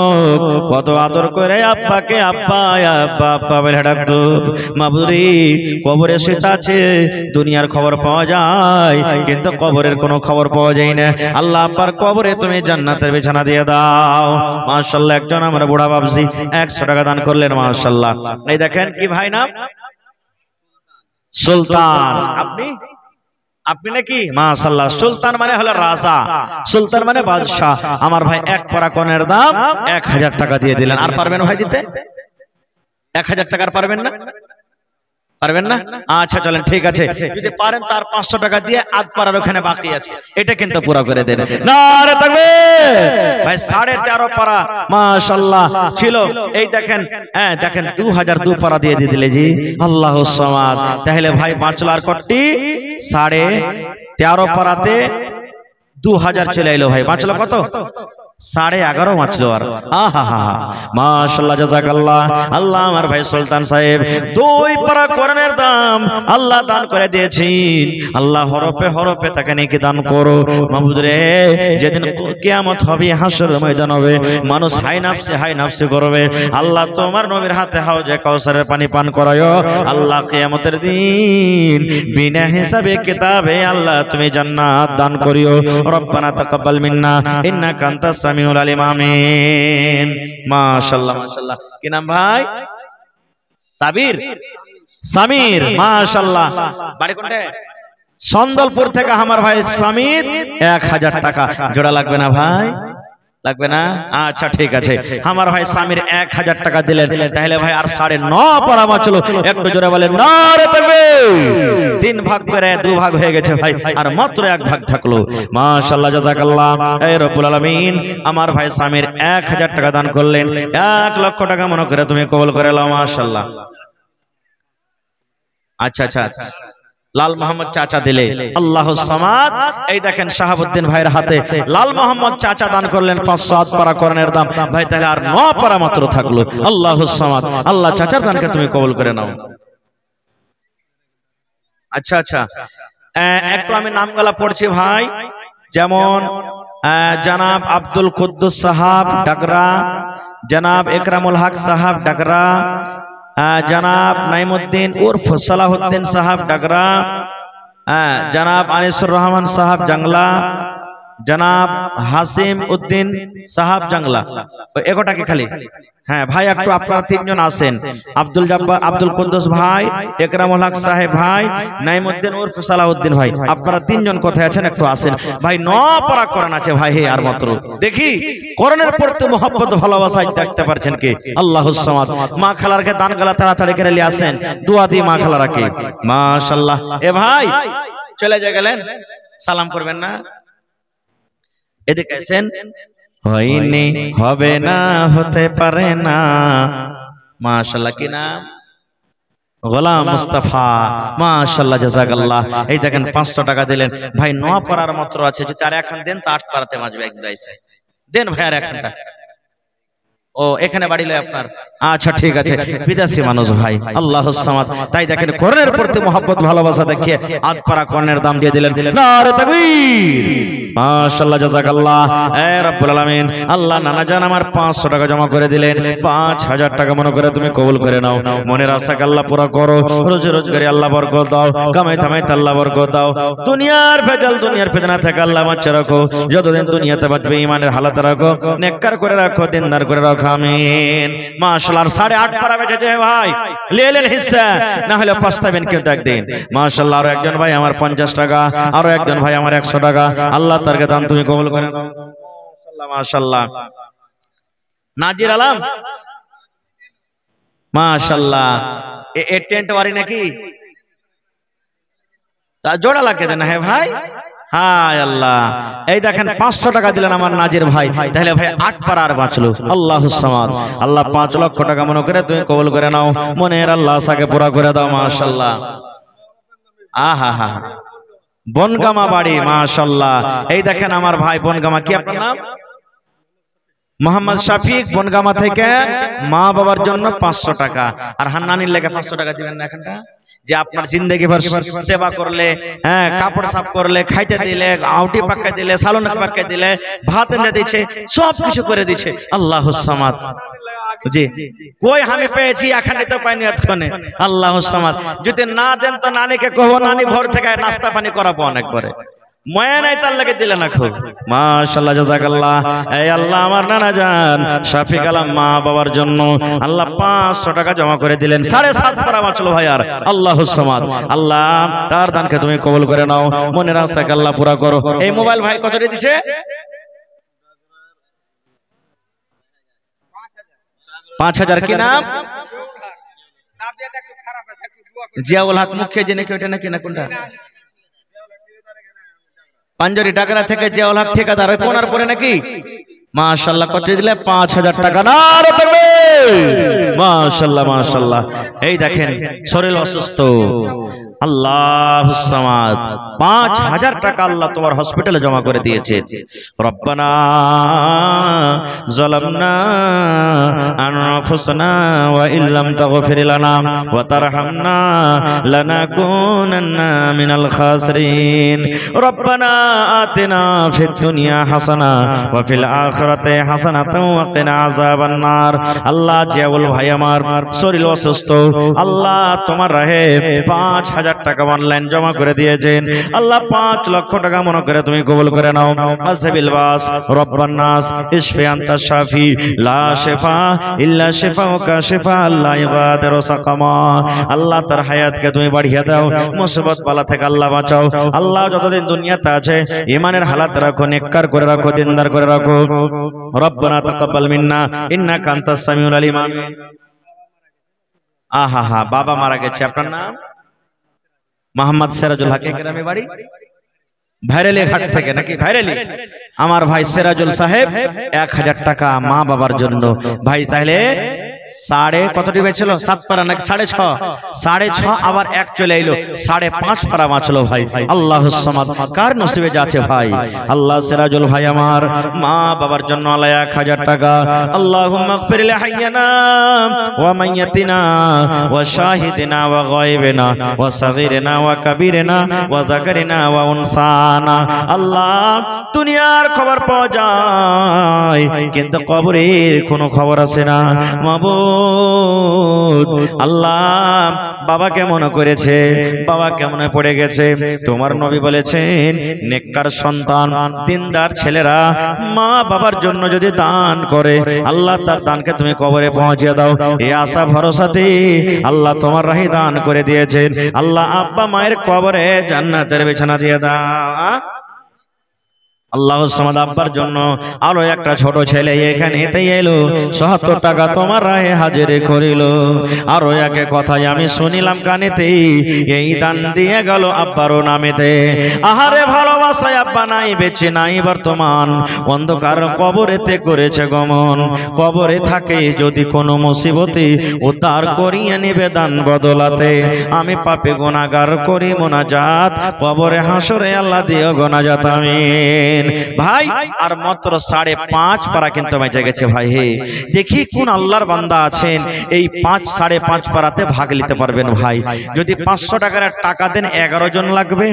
কত আদর করে আব্বাকে আব্বা আব্বা আব্বা বলে ডাকতো। মাবুরি কবরে শুয়ে আছে, দুনিয়ার খবর পাওয়া যায় কিন্তু কবরের কোনো খবর পাওয়া যায় না আল্লাহ। আব্বার কবরে তুমি জান্নাতের বিছানা দিয়ে দাও। মাশাআল্লাহ, একজন আমার বুড়া বাবজি 100 টাকা দান করলেন। মাশাআল্লাহ। এই দেখেন কি ভাই নাম? সুলতান। আপনি নাকি? মাশাআল্লাহ। সুলতান মানে হলো রাজা, সুলতান মানে বাদশা। আমার ভাই 1 পারা কোরআনের দাম 1000 টাকা দিয়ে দিলেন। আর পারবেন ভাই দিতে? 1000 টাকার পারবেন না? পারবেন না? আচ্ছা চলেন ঠিক আছে, যদি পারেন তার 500 টাকা দিয়ে আধ পারার ওখানে বাকি আছে, এটা কিন্তু পুরো করে দেন। নারে তাকবীর। ভাই 13.5 পারা মাশাআল্লাহ ছিল। এই দেখেন, হ্যাঁ দেখেন 2002 পারা দিয়ে দিলে জি আল্লাহুস সামাদ। তাহলে ভাই বাঁচলো আর কটি? 13.5 পারাতে 2000 চলে এলো ভাই। বাঁচলো কত? 11.5 বাঁচলো। আর আহা, মাশাআল্লাহ, জাযাকাল্লাহ। আল্লাহ আমার ভাই সুলতান সাহেব 2 পারা কোরআনের দাম আল্লাহ দান করে দিয়েছেন আল্লাহ। হরফে হরফে তাকে নেকি দান করো মাবুদ রে। যেদিন কিয়ামত হবে, হাসর ময়দান হবে, মানুষ হাই নাফসি করবে আল্লাহ, তোমার নবীর হাতে হাউজে কাউসারের পানি পান করায়ো আল্লাহ। কিয়ামতের দিন বিনা হিসাবে কিতাবে আল্লাহ তুমি জান্নাত দান করিও। রব্বানা তাকাব্বাল মিন্না ইন্নাকা আনতাস সামিউল আলিম। আমিন। মাশাআল্লাহ, মাশাআল্লাহ। কি নাম ভাই? সাবির, সামির। মাশাআল্লাহ। বাড়ি কোনটা? সন্দলপুর থেকে আমার ভাই সামির 1000 টাকা। জোড়া লাগবে না ভাই? লাগবে না? আচ্ছা ঠিক আছে। আমার ভাই সামির 1000 টাকা দিলেন। তাহলে ভাই আর 9.5 পারা বাঁচলো। একটু জোরে বলেন নারে তাকবীর। 3 ভাগ করে 2 ভাগ হয়ে গেছে ভাই, আর মাত্র 1 ভাগ থাকলো। মাশাআল্লাহ, জাযাকাল্লাহ। এই রব্বুল আলামিন আমার ভাই সামির 1000 টাকা দান করলেন। 1 লক্ষ টাকা মনে করে তুমি কবুল করে নাও। মাশাআল্লাহ। আচ্ছা আচ্ছা, লাল মোহাম্মদ চাচা দিলে আল্লাহুস সামাদ। এই দেখেন শাহাবুদ্দিন ভাইয়ের হাতে লাল মোহাম্মদ চাচা দান করলেন 507 পারা কোরআনের দাম ভাই। তাহলে আর 9 পারা মাত্র থাকলো। আল্লাহুস সামাদ, আল্লাহ চাচার দানকে তুমি কবুল করে নাও। আচ্ছা আচ্ছা, একটু আমি নামগুলা পড়ছি ভাই। যেমন জনাব আব্দুল কুদ্দুস সাহাব ডাগরা, জনাব একরামুল হক সাহাব ডাগরা, जनाब नाइमुद्दीन उर्फ सलाहुद्दीन साहब डगरा, जनाब अनीसुर रहमान साहब जंगला, जनाब हासिम उद्दीन साहब जंगला, एगोटा के खाली হ্যাঁ ভাই একটু আপনারা তিনজন আছেন, আব্দুল জব্বার আব্দুল কুদ্দুস ভাই, একরামুল হক সাহেব ভাই, নাইমুদ্দিন উর্ফ সালাউদ্দিন ভাই, আপনারা তিনজন কোথায় আছেন একটু আসেন ভাই। নপারা কোরআন আছে ভাই, হে আর মাত্র দেখি কোরআনের প্রতি মোহাব্বত ভালোবাসা দেখতে পারছেন কি? আল্লাহুস সামাদ। মা খালারকে দান গালা তাড়াতাড়ি করে নিয়ে আসেন, দোয়া দি মা খালারকে। মাশাআল্লাহ। এ ভাই চলে গেলেন, সালাম করবেন না? এদিকে আসেন। হয়নি হবে না হতে পারে না, মাশাআল্লাহ। কি নাম? গোলাম মুস্তাফা, মাশাআল্লাহ জাযাকাল্লাহ। এই দেখেন 500 টাকা দিলেন ভাই, 9 পারার মাত্র আছে, যদি আর এখন দেন তো 8 পারাতে মাজবে একদম। দেন ভাই আর এখনটা। ও এখানে বাড়ি লয় আপনার? আচ্ছা ঠিক আছে, বিদেশি মানুষ ভাই, আল্লাহুস সামাদ। তাই দেখেন কোরআনের প্রতি মোহাব্বত ভালোবাসা দেখিয়ে আধ পারা কোরআনের দাম দিয়ে দিলেন। নারে তাকবীর, মাশাআল্লাহ জাযাকাল্লাহ। এ রব্বুল আলামিন, আল্লাহ নানা জান আমার 500 টাকা জমা করে দিলেন, 5000 টাকা মনে করে তুমি কবুল করে নাও। মনের আশাকে আল্লাহ পুরা করো, রোজি রোজগারি আল্লাহ বরকত দাও, কামাই থামাই আল্লাহ বরকত দাও, দুনিয়ার ভেজাল দুনিয়ার ফিতনা থেকে আল্লাহ বাঁচিয়ে রাখো, যতদিন দুনিয়াতে বাঁচবে ঈমানের হালাতে রাখো, নেককার করে রাখো, দিনদার করে রাখো, আমিন। মাশাআল্লাহ। 8.5 পারা বেঁচেছে ভাই, লেলেন হিস্সা, না হলে পস্তাবেন কিন্তু একদিন। মাশাআল্লাহ। আরো একজন ভাই আমার 50 টাকা, আরো একজন ভাই আমার 100 টাকা, আল্লাহ তার দান তুমি কবুল করে নাও। মাশাআল্লাহ মাশাআল্লাহ। নাজির আলম, মাশাআল্লাহ। এ টেন্ট ওয়ারি নাকি? তা জোড়া লাগিয়ে দেন। হ্যাঁ ভাই, হায় আল্লাহ। এই দেখেন 500 টাকা দিলেন আমার নাজির ভাই, তাহলে ভাই 8 পারা আর বাঁচলো। আল্লাহুস সামাদ। আল্লাহ 5 লক্ষ টাকা মনে করে তুমি কবুল করে নাও, মনের আল্লাহ আশাকে পুরা করে দাও। মাশাআল্লাহ। আহা হা, বনগামা বাড়ি, মাশাআল্লাহ। এই দেখেন আমার ভাই বনগামা। কি আপনার নাম? মোহাম্মদ শফিক, বনগামা থেকে মা বাবার জন্য 500 টাকা, আর হান্নানির লেগে 500 টাকা দিবেন না এখানটা, যে আপনার জিন্দগি ভর সেবা করলে, হ্যাঁ কাপড় সাফ করলে, খাইতে দিলে, আউটি পাক্কা দিলে, সালন পাক্কা দিলে, ভাত এনে দিচ্ছে, সব কিছু করে দিচ্ছে। আল্লাহুস সামাদ। জি কই আমি পেয়েছি, এখানে তো পাইনি এতক্ষণে। আল্লাহুস সামাদ। যদি না দেন তো নানিকে কহবো, নানি ভোর থেকে নাস্তা পানি করাবো অনেক করে, ময়া নাই তার লাগে দিলে না খুব। মাশাআল্লাহ জাযাকাল্লাহ। এই আল্লাহ আমার নানা জান শফিক আলম মা বাবার জন্য আল্লাহ 500 টাকা জমা করে দিলেন, 7.5 পারা বাঁচলো ভাই আর। আল্লাহুস সামাদ। আল্লাহ তার দানকে তুমি কবুল করে নাও, মনের আশাকে আল্লাহ পুরা করো। এই মোবাইল ভাই কত দিয়ে দিছে? 5000। কি নাম? জিয়াউল হক মুখে জেনে কি ওটা নাকি না কোনটা? পাঞ্জরি ডাকরা থেকে জিয়াউল হক ঠিকাদার, ওই কোনার পরে নাকি? মাশাআল্লাহ। কত দিলে? 5000 টাকা। নারে তাকবীর, মাশাআল্লাহ মাশাআল্লাহ। এই দেখেন শরীর অসুস্থ, আল্লাহুস সামাদ। 5000 টাকা আল্লাহ তোমার হসপিটালে জমা করে দিয়েছে। রব্বানা যালামনা আনফুসানা ওয়া ইল্লাম তাগফির লানা ওয়া তারহামনা লানাকুনান্না মিনাল খাসিরিন। রব্বানা আতিনা ফিদ দুনিয়া হাসানা ওয়া ফিল আখিরাতি হাসানাতাও ওয়া কিনা আযাবান নার। আল্লাহ জিয়াউল ভাই আমার শরীর অসুস্থ, আল্লাহ তোমার রাহে 5000 টাকা অনলাইন জমা করে দিয়েছেন। আল্লাহ 5 লক্ষ টাকা মনে করে তুমি কবুল করে নাও। আসবিল বাস রব্বান নাস ইশফি আনতা শাফি লা শিফা ইল্লা শিফাউকা শিফা লা ইগাদিরু সাকামা। আল্লাহ তার হায়াতকে তুমি বাড়িয়ে দাও, মুসিবত বালা থেকে আল্লাহ বাঁচাও। আল্লাহ যতদিন দুনিয়াতে আছে ঈমানের হালাত রাখো, নেককার করে রাখো, দিনদার করে রাখো। রব্বানা তাকাব্বাল মিন্না ইন্নাকা আনতাস সামিউল আলিম। আমিন। আহা হা, বাবা মারা গেছে। আপনার নাম? মোহাম্মদ সিরাজুল হক। গ্রামে বাড়ি ভাইরালি ঘাট থেকে নাকি? ভাইরালি। আমার ভাই সিরাজুল সাহেব 1000 টাকা মা বাবার জন্য। ভাই তাহলে কতটি বেঁচলো? 7 পারা নাকি 6.5? 6.5 আবার 1 চলে এলো, 5.5 পারা বাঁচলো ভাই। আল্লাহুস সামাদ। কার নসিবে যাচ্ছে ভাই? আল্লাহ সিরাজুল ভাই আমার মা বাবার জন্য আল্লাহ 1000 টাকা। আল্লাহুম্মা গফির লিহাইয়িনা ওয়া মাইয়াতিনা ওয়া শাহিদিনা ওয়া গায়বিনা ওয়া সাগীরিনা ওয়া কাবীরিনা ওয়া যাকারিনা ওয়া উনসানা। আল্লাহ দুনিয়ার খবর পাওয়া যায় কিন্তু কবরের কোনো খবর আসে না। মাবুদ মাবুদ আল্লাহ বাবা কেমন করেছে, বাবা কেমন পড়ে গেছে। তোমার নবী বলেছেন নেককার সন্তান দিনদার ছেলেরা মা বাবার জন্য যদি দান করে আল্লাহ তার দানকে তুমি কবরে পৌঁছে দাও। এই আশা ভরসাতে আল্লাহ তোমার রাহি দান করে দিয়েছেন। আল্লাহ আব্বা মায়ের কবরে জান্নাতের বিছানা দিয়ে দাও। আল্লাহ সামাদ আব্বার জন্য আরো একটা ছোট ছেলে এখানে এলো, ৭৭ টাকা তোমার রাহে হাজির করিল। আরো একে কথাই আমি শুনিলাম কানেতে, এই দান দিয়ে গেল আব্বারও নামেতে। আহারে ভালোবাসায় আব্বা নাই বেঁচে নাই বর্তমান, অন্ধকার কবরেতে করেছে গমন। কবরে থাকে যদি কোনো মুসিবতে উদ্ধার করিয়ে নিবে দান বদলাতে। আমি পাপে গুনাহগার করি মোনাজাত, কবরে হাসরে আল্লাহ দিও গোনাজাত আমিন। ভাই আর মাত্র 5.5 পারা কিন্তু বেঁচে গেছে ভাই। হে দেখি কোন আল্লাহর বান্দা আছেন এই 5.5 পারাতে ভাগ নিতে পারবেন ভাই। যদি 500 টাকার টাকা দেন 11 জন লাগবে,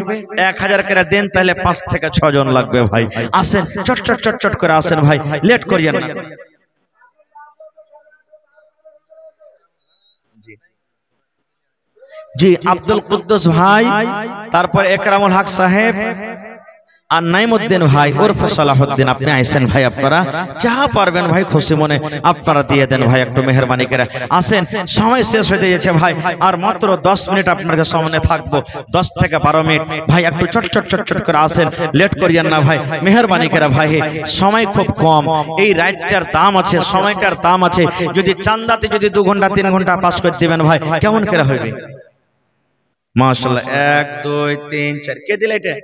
1000 করে দেন তাহলে 5 থেকে 6 জন লাগবে ভাই। আসেন চট চট চট চট করে আসেন ভাই, লেট করিয়েন না। জি আব্দুল কুদ্দুস ভাই, তারপর একরামুল হক সাহেব আর নাইমুদ্দিন ভাই ওরফে সালাহুদ্দিন, আপনি আইছেন ভাই। আপনারা যা পারবেন ভাই খুশি মনে আপনারা দিয়ে দেন ভাই, একটু মেহরবানি করে আসেন। সময় শেষ হয়ে গেছে ভাই, আর মাত্র 10 মিনিট আপনাদের সামনে থাকবো, 10 থেকে 12 মিনিট ভাই। একটু চট চট চট চট করে আসেন, লেট করিয়েন না ভাই, মেহরবানি করে ভাই। সময় খুব কম, এই রাতটার দাম আছে, সময়টার দাম আছে। যদি চান্দাতে যদি 2 ঘন্টা 3 ঘন্টা পাস করে দিবেন ভাই, কেমন করে হবে? মাশাআল্লাহ 1 2 3 4 কে দিলে এটা?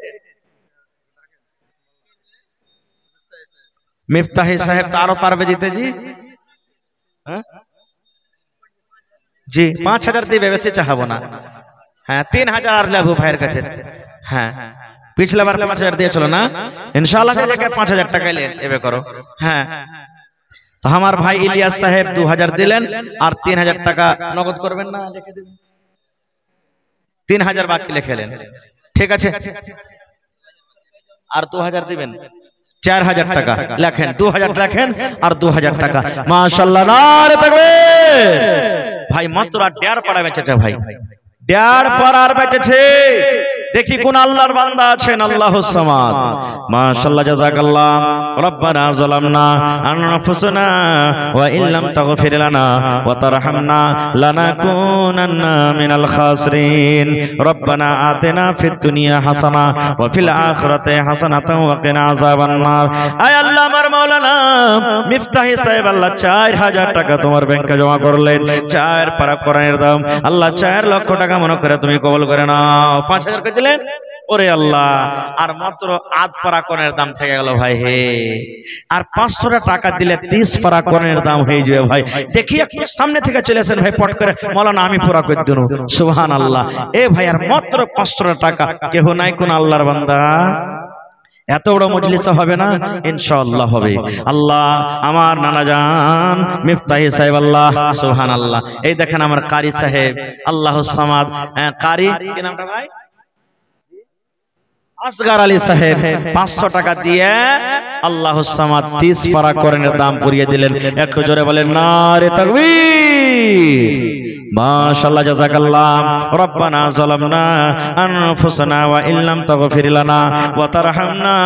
মিফতাহি সাহেব তো আরো পারবে দিতে। জি জি 5000 দিবে, বেশি চাহাবো না। হ্যাঁ 3000 আর লেবু ভাইয়ের কাছে। হ্যাঁ পিছলা বার 5000 দিয়েছিল না, ইনশাআল্লাহ যে 5000 টাকা এবে করো। হ্যাঁ তো আমার ভাই ইলিয়াস সাহেব 2000 দিলেন, আর 3000 টাকা নগদ করবেন না, লিখে দিবেন। 3000 বাকি লিখেলেন, ঠিক আছে। আর 2000 দিবেন, 4000 টাকা লেখেন, 2000 লেখেন আর 2000 টাকা। মাশাআল্লাহ নারে তাকবীর। ভাই মাত্র 1.5 পাড়া বেঁচেছে ভাই, 1.5 পাড়ার বেঁচেছে। দেখি কোন আল্লাহর বান্দা আছেন। আল্লাহুস সামাদ। মাশাআল্লাহ জাযাকাল্লাহ। রব্বানা যালামনা আনফুসানা ওয়া ইল্লাম তাগফির লানা ওয়া তারহামনা লানাকুনান্না মিনাল খাসিরিন। রব্বানা আতিনা ফিদ দুনিয়া হাসানা ওয়া ফিল আখিরাতি হাসানাতাও ওয়া কিনা আযাবান নার। আয় আল্লাহ আমার মাওলানা মিফতাহি সাহেব আল্লাহ 4000 টাকা তোমার ব্যাংকে জমা করলেন, 4 পারা কোরআনের দাম আল্লাহ 4 লক্ষ টাকা মনে করে তুমি কবুল করে নাও। 5000 করে দিলেন, ওরে আল্লাহ আর মাত্র 8 পারা কোরআনের দাম থেকে গেল ভাই। হে আর 500 টাকা দিলে 30 পারা কোরআনের দাম হয়ে যাবে ভাই। দেখি একটু সামনে থেকে চলে আসেন ভাই, পট করে মাওলানা আমি পুরা করে দেব। সুবহানাল্লাহ। এ ভাই আর মাত্র 500 টাকা, কেহ নাই কোন আল্লাহর বান্দা? এত বড় মজলিস হবে না? ইনশাআল্লাহ হবে। আল্লাহ আমার নানা জান মিফতাহি সাহেব, আল্লাহ সুবহানাল্লাহ। এই দেখেন আমার কারি সাহেব, আল্লাহুস সামাদ। কারি কি নামটা ভাই? আসগার আলী সাহেব 500 টাকা দিয়ে আল্লাহুস সামাদ 30 পারা কোরআনের দাম পুরিয়ে দিলেন। একটু জোরে বলেন নারে তাকবীর। মাশাআল্লাহ জাযাকাল্লাহ। রব্বানা যালামনা আনফুসানা ওয়া ইল্লাম তাগফির লানা ওয়া তারহামনা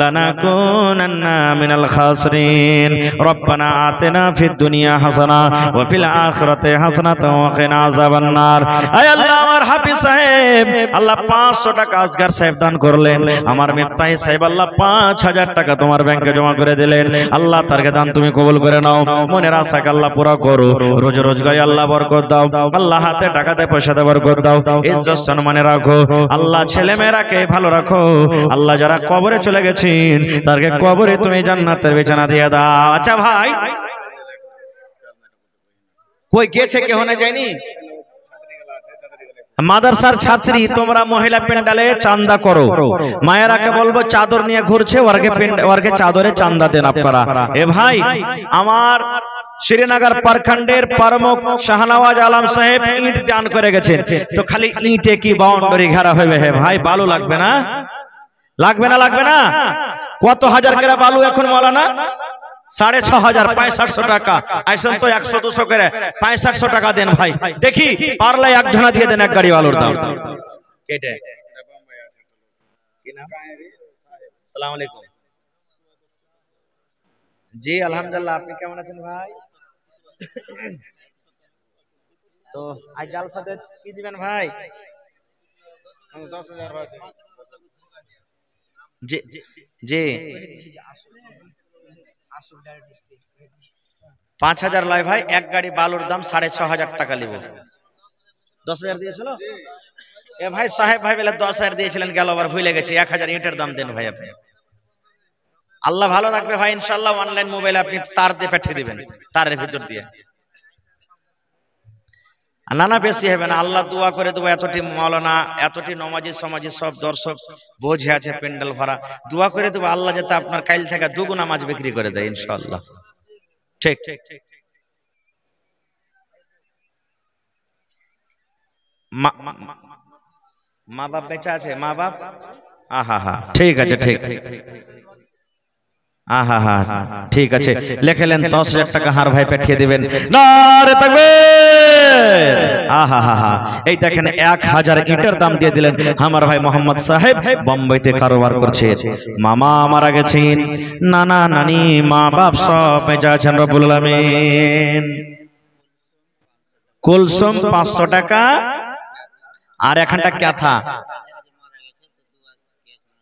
লানাকুনান্না মিনাল খাসিরিন। রব্বানা আতিনা ফিদ দুনিয়া হাসানা ওয়া ফিল আখিরাতি হাসানাতাও ওয়া কিনা আযাবান নার। আয় আল্লাহ আমার হাফিজ সাহেব আল্লাহ 500 টাকা আসগার সাহেব দান করলেন। আমার মিফতাহি সাহেব আল্লাহ 5000 টাকা তোমার ব্যাংকে জমা করে দিলেন। আল্লাহ তার দান তুমি কবুল করে নাও, মনের আশাকে আল্লাহ পুরা করো। রোজ রোজগারে আল্লাহ বরকত দাও, আল্লাহ হাতে টাকাতে পয়সাতে বরকত দাও, ইজ্জত সম্মানে রাখো। আল্লাহ ছেলে মেয়েরাকে ভালো রাখো। আল্লাহ যারা কবরে চলে গেছেন তারকে কবরে তুমি জান্নাতের বিছানা দিয়ে দাও। আচ্ছা ভাই কই গেছে, কেহ না যায়নি? মাদ্রাসার ছাত্রী তোমরা মহিলা প্যান্ডালে চাঁদা করো, মায়েরাকে বলবো চাদর নিয়ে ঘুরছে, ওরকে চাদরে চাঁদা দেন আপনারা। এ ভাই আমার শ্রীনগর প্রখণ্ডের প্রমুখ শাহনওয়াজ আলম সাহেব ইট দান করে গেছেন, তো খালি ইটে কি বাউন্ডারি ঘেরা হবে? হে ভাই বালু লাগবে না? লাগবে না? লাগবে না? কত হাজার করে বালু এখন মাওলানা? 6,500 6500 টাকা আইসেন তো 100-200 করে 6500 টাকা দেন ভাই দেখি পারলে এক ঢানা দিয়ে দেন এক গাড়ি আলুর দাম কেটে কি নাম আসসালামু আলাইকুম জি আলহামদুলিল্লাহ আপনি কেমন আছেন ভাই তো আজ জালসাতে কি দিবেন ভাই 10,000 ভাই জি জি 5,000 লাই ভাই এক গাড়ি বালুর দাম 6,500 টাকা নিব 10,000 দিয়েছিল এ ভাই সাহেব ভাই বলে 10,000 দিয়েছিলেন গেল আবার ভুলে গেছি 1,000 ইটের দাম দেন ভাই আপনি আল্লাহ ভালো রাখবে ভাই ইনশাআল্লাহ অনলাইন মোবাইলে আপনি তার দিয়ে পাঠিয়ে দিবেন তারের ভিতর দিয়ে না বেশি হবে না আল্লাহ দোয়া করে দেবো এতটি মাওলানা এতটি নমাজি সমাজি সব দর্শক বোঝে আছে প্যান্ডেল ভরা দোয়া করে দেবো আল্লাহ যাতে আপনার কাইল থেকে দুগুনা মাছ বিক্রি করে দেয় ইনশাআল্লাহ ঠিক মা বাপ বেঁচে আছে মা বাপ আহা ঠিক আছে ঠিক আহা ঠিক আছে লেখেলেন 10,000 টাকা হার ভাই পাঠিয়ে দিবেন নারে তাকবীর আহা এই দেখেন 1,000 ইটের দাম দিয়ে দিলেন আমার ভাই মোহাম্মদ সাহেব বোম্বেতে কারবার করছে মামা মারা গেছেন নানা নানি মা বাপ সব বেঁচে আছেন রব্বুল আলামিন কুলসুম 500 টাকা আর এখানটা ক্যাথা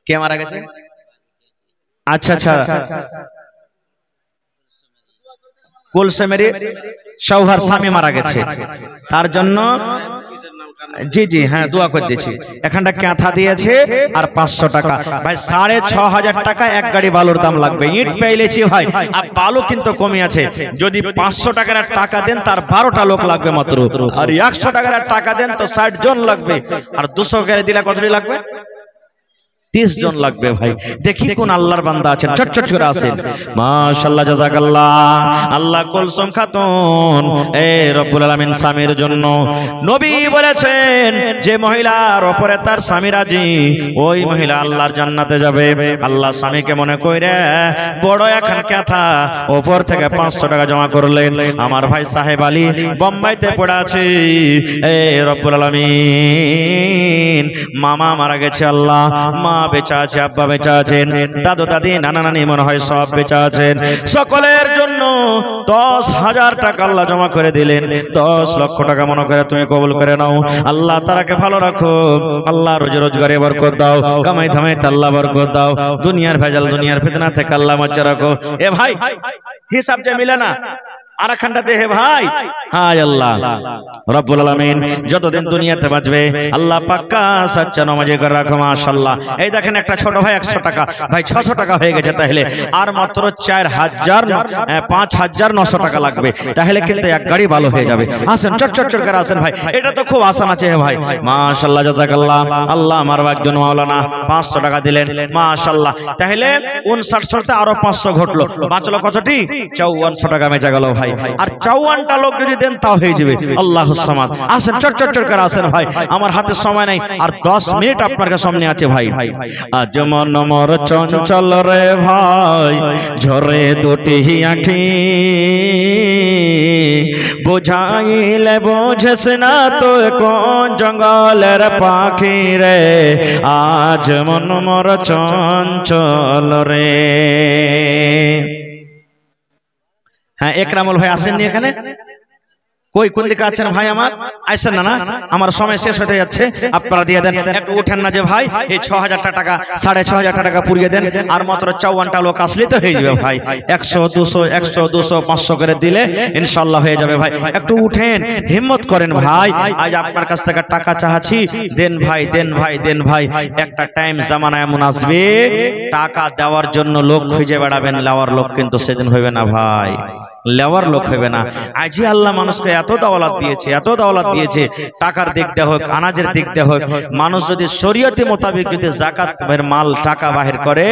কে মারা গেছে আচ্ছা কুলসুমের সৌহার স্বামী মারা গেছে তার জন্য জি হ্যাঁ দোয়া করে দিয়েছি এখানটা ক্যাথা দিয়েছে আর 500 টাকা ভাই 6,500 টাকা এক গাড়ি বালুর দাম লাগবে ইট পেয়েছি ভাই আর বালু কিন্তু কমে আছে যদি 500 টাকার টাকা দেন তার 12টা লোক লাগবে মাত্র আর 100 টাকার টাকা দেন তো 60 জন লাগবে আর 200 করে দিলে কতটি লাগবে 30 জন লাগবে ভাই দেখি কোন আল্লাহর বান্দা আছেন চটচট করে আসেন মাশাআল্লাহ জাযাকাল্লাহ আল্লাহ কুলসুম খাতুন এ রব্বুল আলামিন স্বামীর জন্য নবী বলেছেন যে মহিলার উপরে তার স্বামী রাজি ওই মহিলা আল্লাহর জান্নাতে যাবে আল্লাহ স্বামীকে মনে কইরে বড় এখন কথা উপর থেকে 500 টাকা জমা করলেন আমার ভাই সাহেব আলী বোম্বাইতে পড়ে আছে এ রব্বুল আলামিন মামা মারা গেছে আল্লাহ মা বেঁচে আছে আব্বা বেঁচে আছেন দাদু দাদি নানা নানি মনে হয় সব বেঁচে আছেন সকলের জন্য 10,000 টাকা আল্লাহ জমা করে দিলেন 10 লক্ষ টাকা মনে করে তুমি কবুল করে নাও আল্লাহ তারাকে ভালো রাখো আল্লাহ রোজি রোজগারে বরকত দাও কামাই ধামাই আল্লাহ বরকত দাও দুনিয়ার ভেজাল দুনিয়ার ফিতনা থেকে আল্লাহ বাঁচিয়ে রাখো এ ভাই হিসাব যে মিলে না আর খানটা দেহে ভাই হায় আল্লাহ রব্বুল আলামিন যতদিন দুনিয়াতে বাঁচবে আল্লাহ পাক্কা সচ্চা নামাজি করে রাখো মাশাআল্লাহ এই দেখেন একটা ছোট ভাই 100 টাকা ভাই 600 টাকা হয়ে গেছে তাহলে আর মাত্র 5,900 টাকা লাগবে তাহলে কিন্তু এক গাড়ি ভালো হয়ে যাবে আসেন চট করে আসেন ভাই এটা তো খুব আসান আছে ভাই মাশাআল্লাহ জাযাকাল্লাহ আল্লাহ আমার একজন মাওলানা 500 টাকা দিলেন মাশাআল্লাহ তাহলে 59 সাথে আরো 500 ঘটলো বাঁচলো কতটি 5400 টাকা বেঁচে গেল ভাই আর 54টা লোক যদি দেন তাও হয়ে যাবে আল্লাহুস সামাদ আসেন চট করে আসেন ভাই আমার হাতে সময় নাই আর 10 মিনিট আপনার সামনে আছে ভাই আজ মন মোর চঞ্চল রে ভাই ঝরে দুটি আঁখি বুঝাইলে বুঝেছ না তো কোন জঙ্গলের পাখি রে আজ মন মোর চঞ্চল রে হ্যাঁ একরামুল ভাই আসেননি এখানে কই কোন দিকে আছেন ভাই আমার আইছেন না আমার সময় শেষ হতে যাচ্ছে আপনারা দিয়ে দেন একটু উঠেন না যে ভাই এই 6,000 টাকা 6,500 টাকা পুরিয়ে দেন আর মাত্র 54টা লোক আসলে তো হয়ে যাবে ভাই 100 200 500 করে দিলে ইনশাআল্লাহ হয়ে যাবে ভাই একটু উঠেন হিম্মত করেন ভাই আজ আপনার কাছ থেকে টাকা চাচ্ছি দেন ভাই একটা টাইম জামানা এমন আসবে টাকা দেওয়ার জন্য লোক খুঁজে বেড়াবেন লেওয়ার লোক কিন্তু সেদিন হবে না ভাই লেওয়ার লোক হবে না আজই আল্লাহ মানুষকে এত দাওলাত দিয়েছে, এত দাওলাত দিয়েছে, টাকার দিক দিয়ে হোক, আনাজের দিক দিয়ে হোক, মানুষ যদি শরীয়তে মোতাবেক যদি যাকাতের মাল টাকা বাহির করে,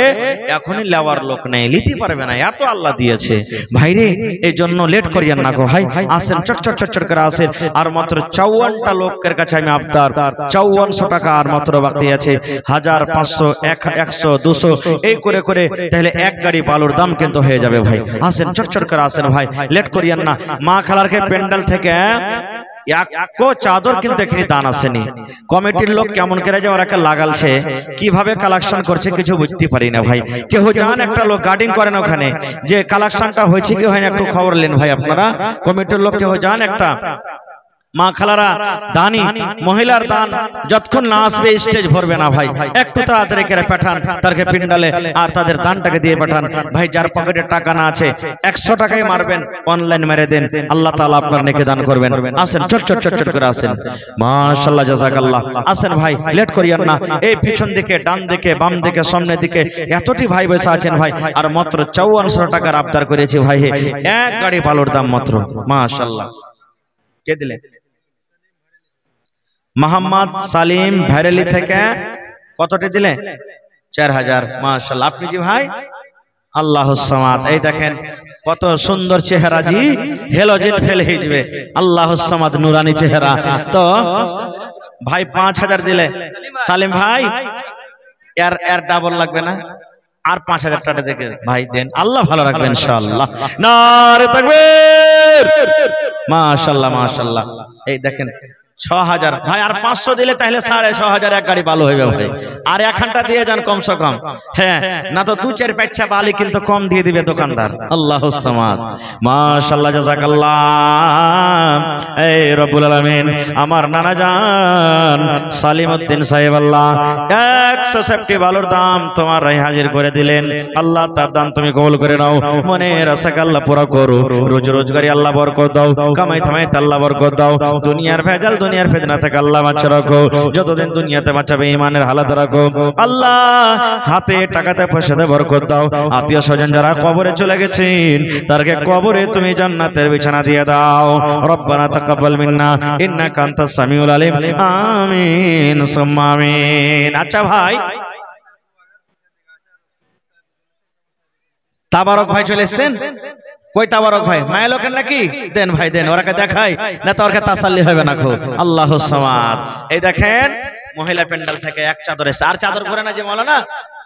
এখনই লেওয়ার লোক নেই, নিতে পারবে না, এত আল্লাহ দিয়েছে। ভাইরে এই জন্য লেট করিয়েন না গো ভাই, আসেন চটচট চটচট করে আসেন। আর মাত্র 54টা লোকের কাছে আমি আবদার, 5400 টাকা আর মাত্র বাকি আছে। 1000, 500, 100, 200 এই করে করে তাহলে এক গাড়ি বালুর দাম কিন্তু হয়ে যাবে ভাই। আসেন চটচট করে আসেন ভাই, লেট করিয়েন না। মা খালারকে প্যান্ডেল থেকে এক চাদর কিন্তু এখানে দান আসেনি। কমিটির লোক কেমন করে যে ওরাকে লাগালছে, কিভাবে কালেকশন করছে কিছু বুঝতে পারি না ভাই। কেউ জান একটা লোক গার্ডিং করেন ওখানে, যে কালেকশনটা হয়েছে কি হয় না একটু খবর নেন ভাই আপনারা। কমিটির লোক কেউ জান একটা, মা খালারা দানি মহিলার দান যতক্ষণ না আসবে স্টেজ ভরবে না ভাই, একটু তাড়াতাড়ি করে পাঠান তারকে পিন্ডালে, আর তাদের দানটাকে দিয়ে পাঠান ভাই। যার পকেটে টাকা না আছে 100 টাকাই মারবেন, অনলাইন মেরে দেন, আল্লাহ তাআলা আপনার নেকি দান করবেন। আসেন চটচট চটচট করে আসেন, মাশাআল্লাহ জাযাকাল্লাহ। আসেন ভাই, লেট করিয়েন না। এই পিছন দিকে, ডান দিকে, বাম দিকে, সামনের দিকে এতটি ভাই বসে আছেন ভাই, আর মাত্র 5400 টাকার আবদার করেছি ভাই, এক গাড়ি বালুর দাম মাত্র। মাশাআল্লাহ। কে দিলে? মোহাম্মদ সালিম ভেরেলি থেকে কতটি দিলে? 4000। মাশাআল্লাহ। আপনি জি ভাই? আল্লাহুস সামাদ। এই দেখেন কত সুন্দর চেহারা জি, হেলোজেন ফেল হয়ে যাবে। আল্লাহুস সামাদ, নুরানি চেহারা। তো ভাই 5000 দিলে। সালিম ভাই এর ডাবল লাগবে না? আর 5000 টাকা থেকে ভাই দেন, আল্লাহ ভালো রাখবেন ইনশাআল্লাহ। নারে তাকবীর। মাশাআল্লাহ মাশাআল্লাহ। এই দেখেন 6000 ভাই, আর 500 দিলে তাহলে 6500 এক গাড়ি ভালো হইবে ভাই। আর একখানটা দিয়ে যান কমসে কম, হ্যাঁ, না তো 2-4 পেচ্ছা বালি কিন্তু কম দিয়ে দিবে দোকানদার। আল্লাহুস সামাদ। মাশাআল্লাহ জাযাকাল্লাহ। এই রব্বুল আলামিন আমার নানা জান সালিমউদ্দিন সাহেব আল্লাহ 160টি বালুর দাম তোমার রায় হাজির করে দিলেন। আল্লাহ তার দান তুমি কবুল করে নাও, মনের আশাকে আল্লাহ পুরা করো, রোজগারি আল্লাহ বরকত দাও, কামাই থামাইতে আল্লাহ বরকত দাও, দুনিয়ার ভেজাল দুনিয়ার ফিতনা থেকে আল্লাহ বাঁচিয়ে রাখো, যতদিন দুনিয়াতে বাঁচাবে ঈমানের হালাত রাখো। আল্লাহ হাতে টাকাতে পয়সাতে বরকত দাও। আত্মীয় স্বজন যারা কবরে চলে গেছেন তাদেরকে কবরে তুমি জান্নাতের বিছানা দিয়ে দাও। রব্বানা তাকাব্বাল মিন্না ইন্নাকা আনতাস সামিউল আলিম। আমিন সুম্মা আমিন। আচ্ছা ভাই, তাবারক ভাই চলে এসেছেন। কই তাবারক ভাই? মায়ের লোকের নাকি? দেন ভাই দেন, ওরাকে দেখাই না তো ওরকে তাসাল্লি হবে না খো। আল্লাহুস সামাদ। এই দেখেন মহিলা প্যান্ডেল থেকে এক চাদর এসে, আর চাদর ঘুরে না যে মাওলানা,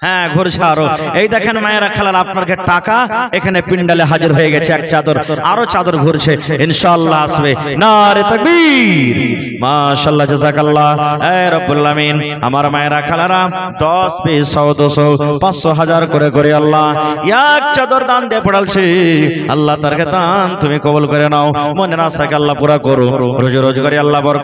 হ্যাঁ ঘুরছে আরো। এই দেখেন মায়েরা খালার আপনার টাকা এখানে পিন্ডালে হাজির হয়ে গেছে, এক চাদর, আরো চাদর ঘুরছে, ইনশাআল্লাহ আসবে। নারে তাকবীর। মাশাআল্লাহ জাযাকাল্লাহ। এ রব্বুল আলামিন আমার মায়েরা খালারা 10, 20, 100, 200, 500, 1000 করে করে আল্লাহ এক চাদর দান দিয়ে পড়ালছে। আল্লাহ তারকে দান তুমি কবুল করে নাও, মনের আশাকে আল্লাহ পুরা করো, রোজগারি আল্লাহ বরকত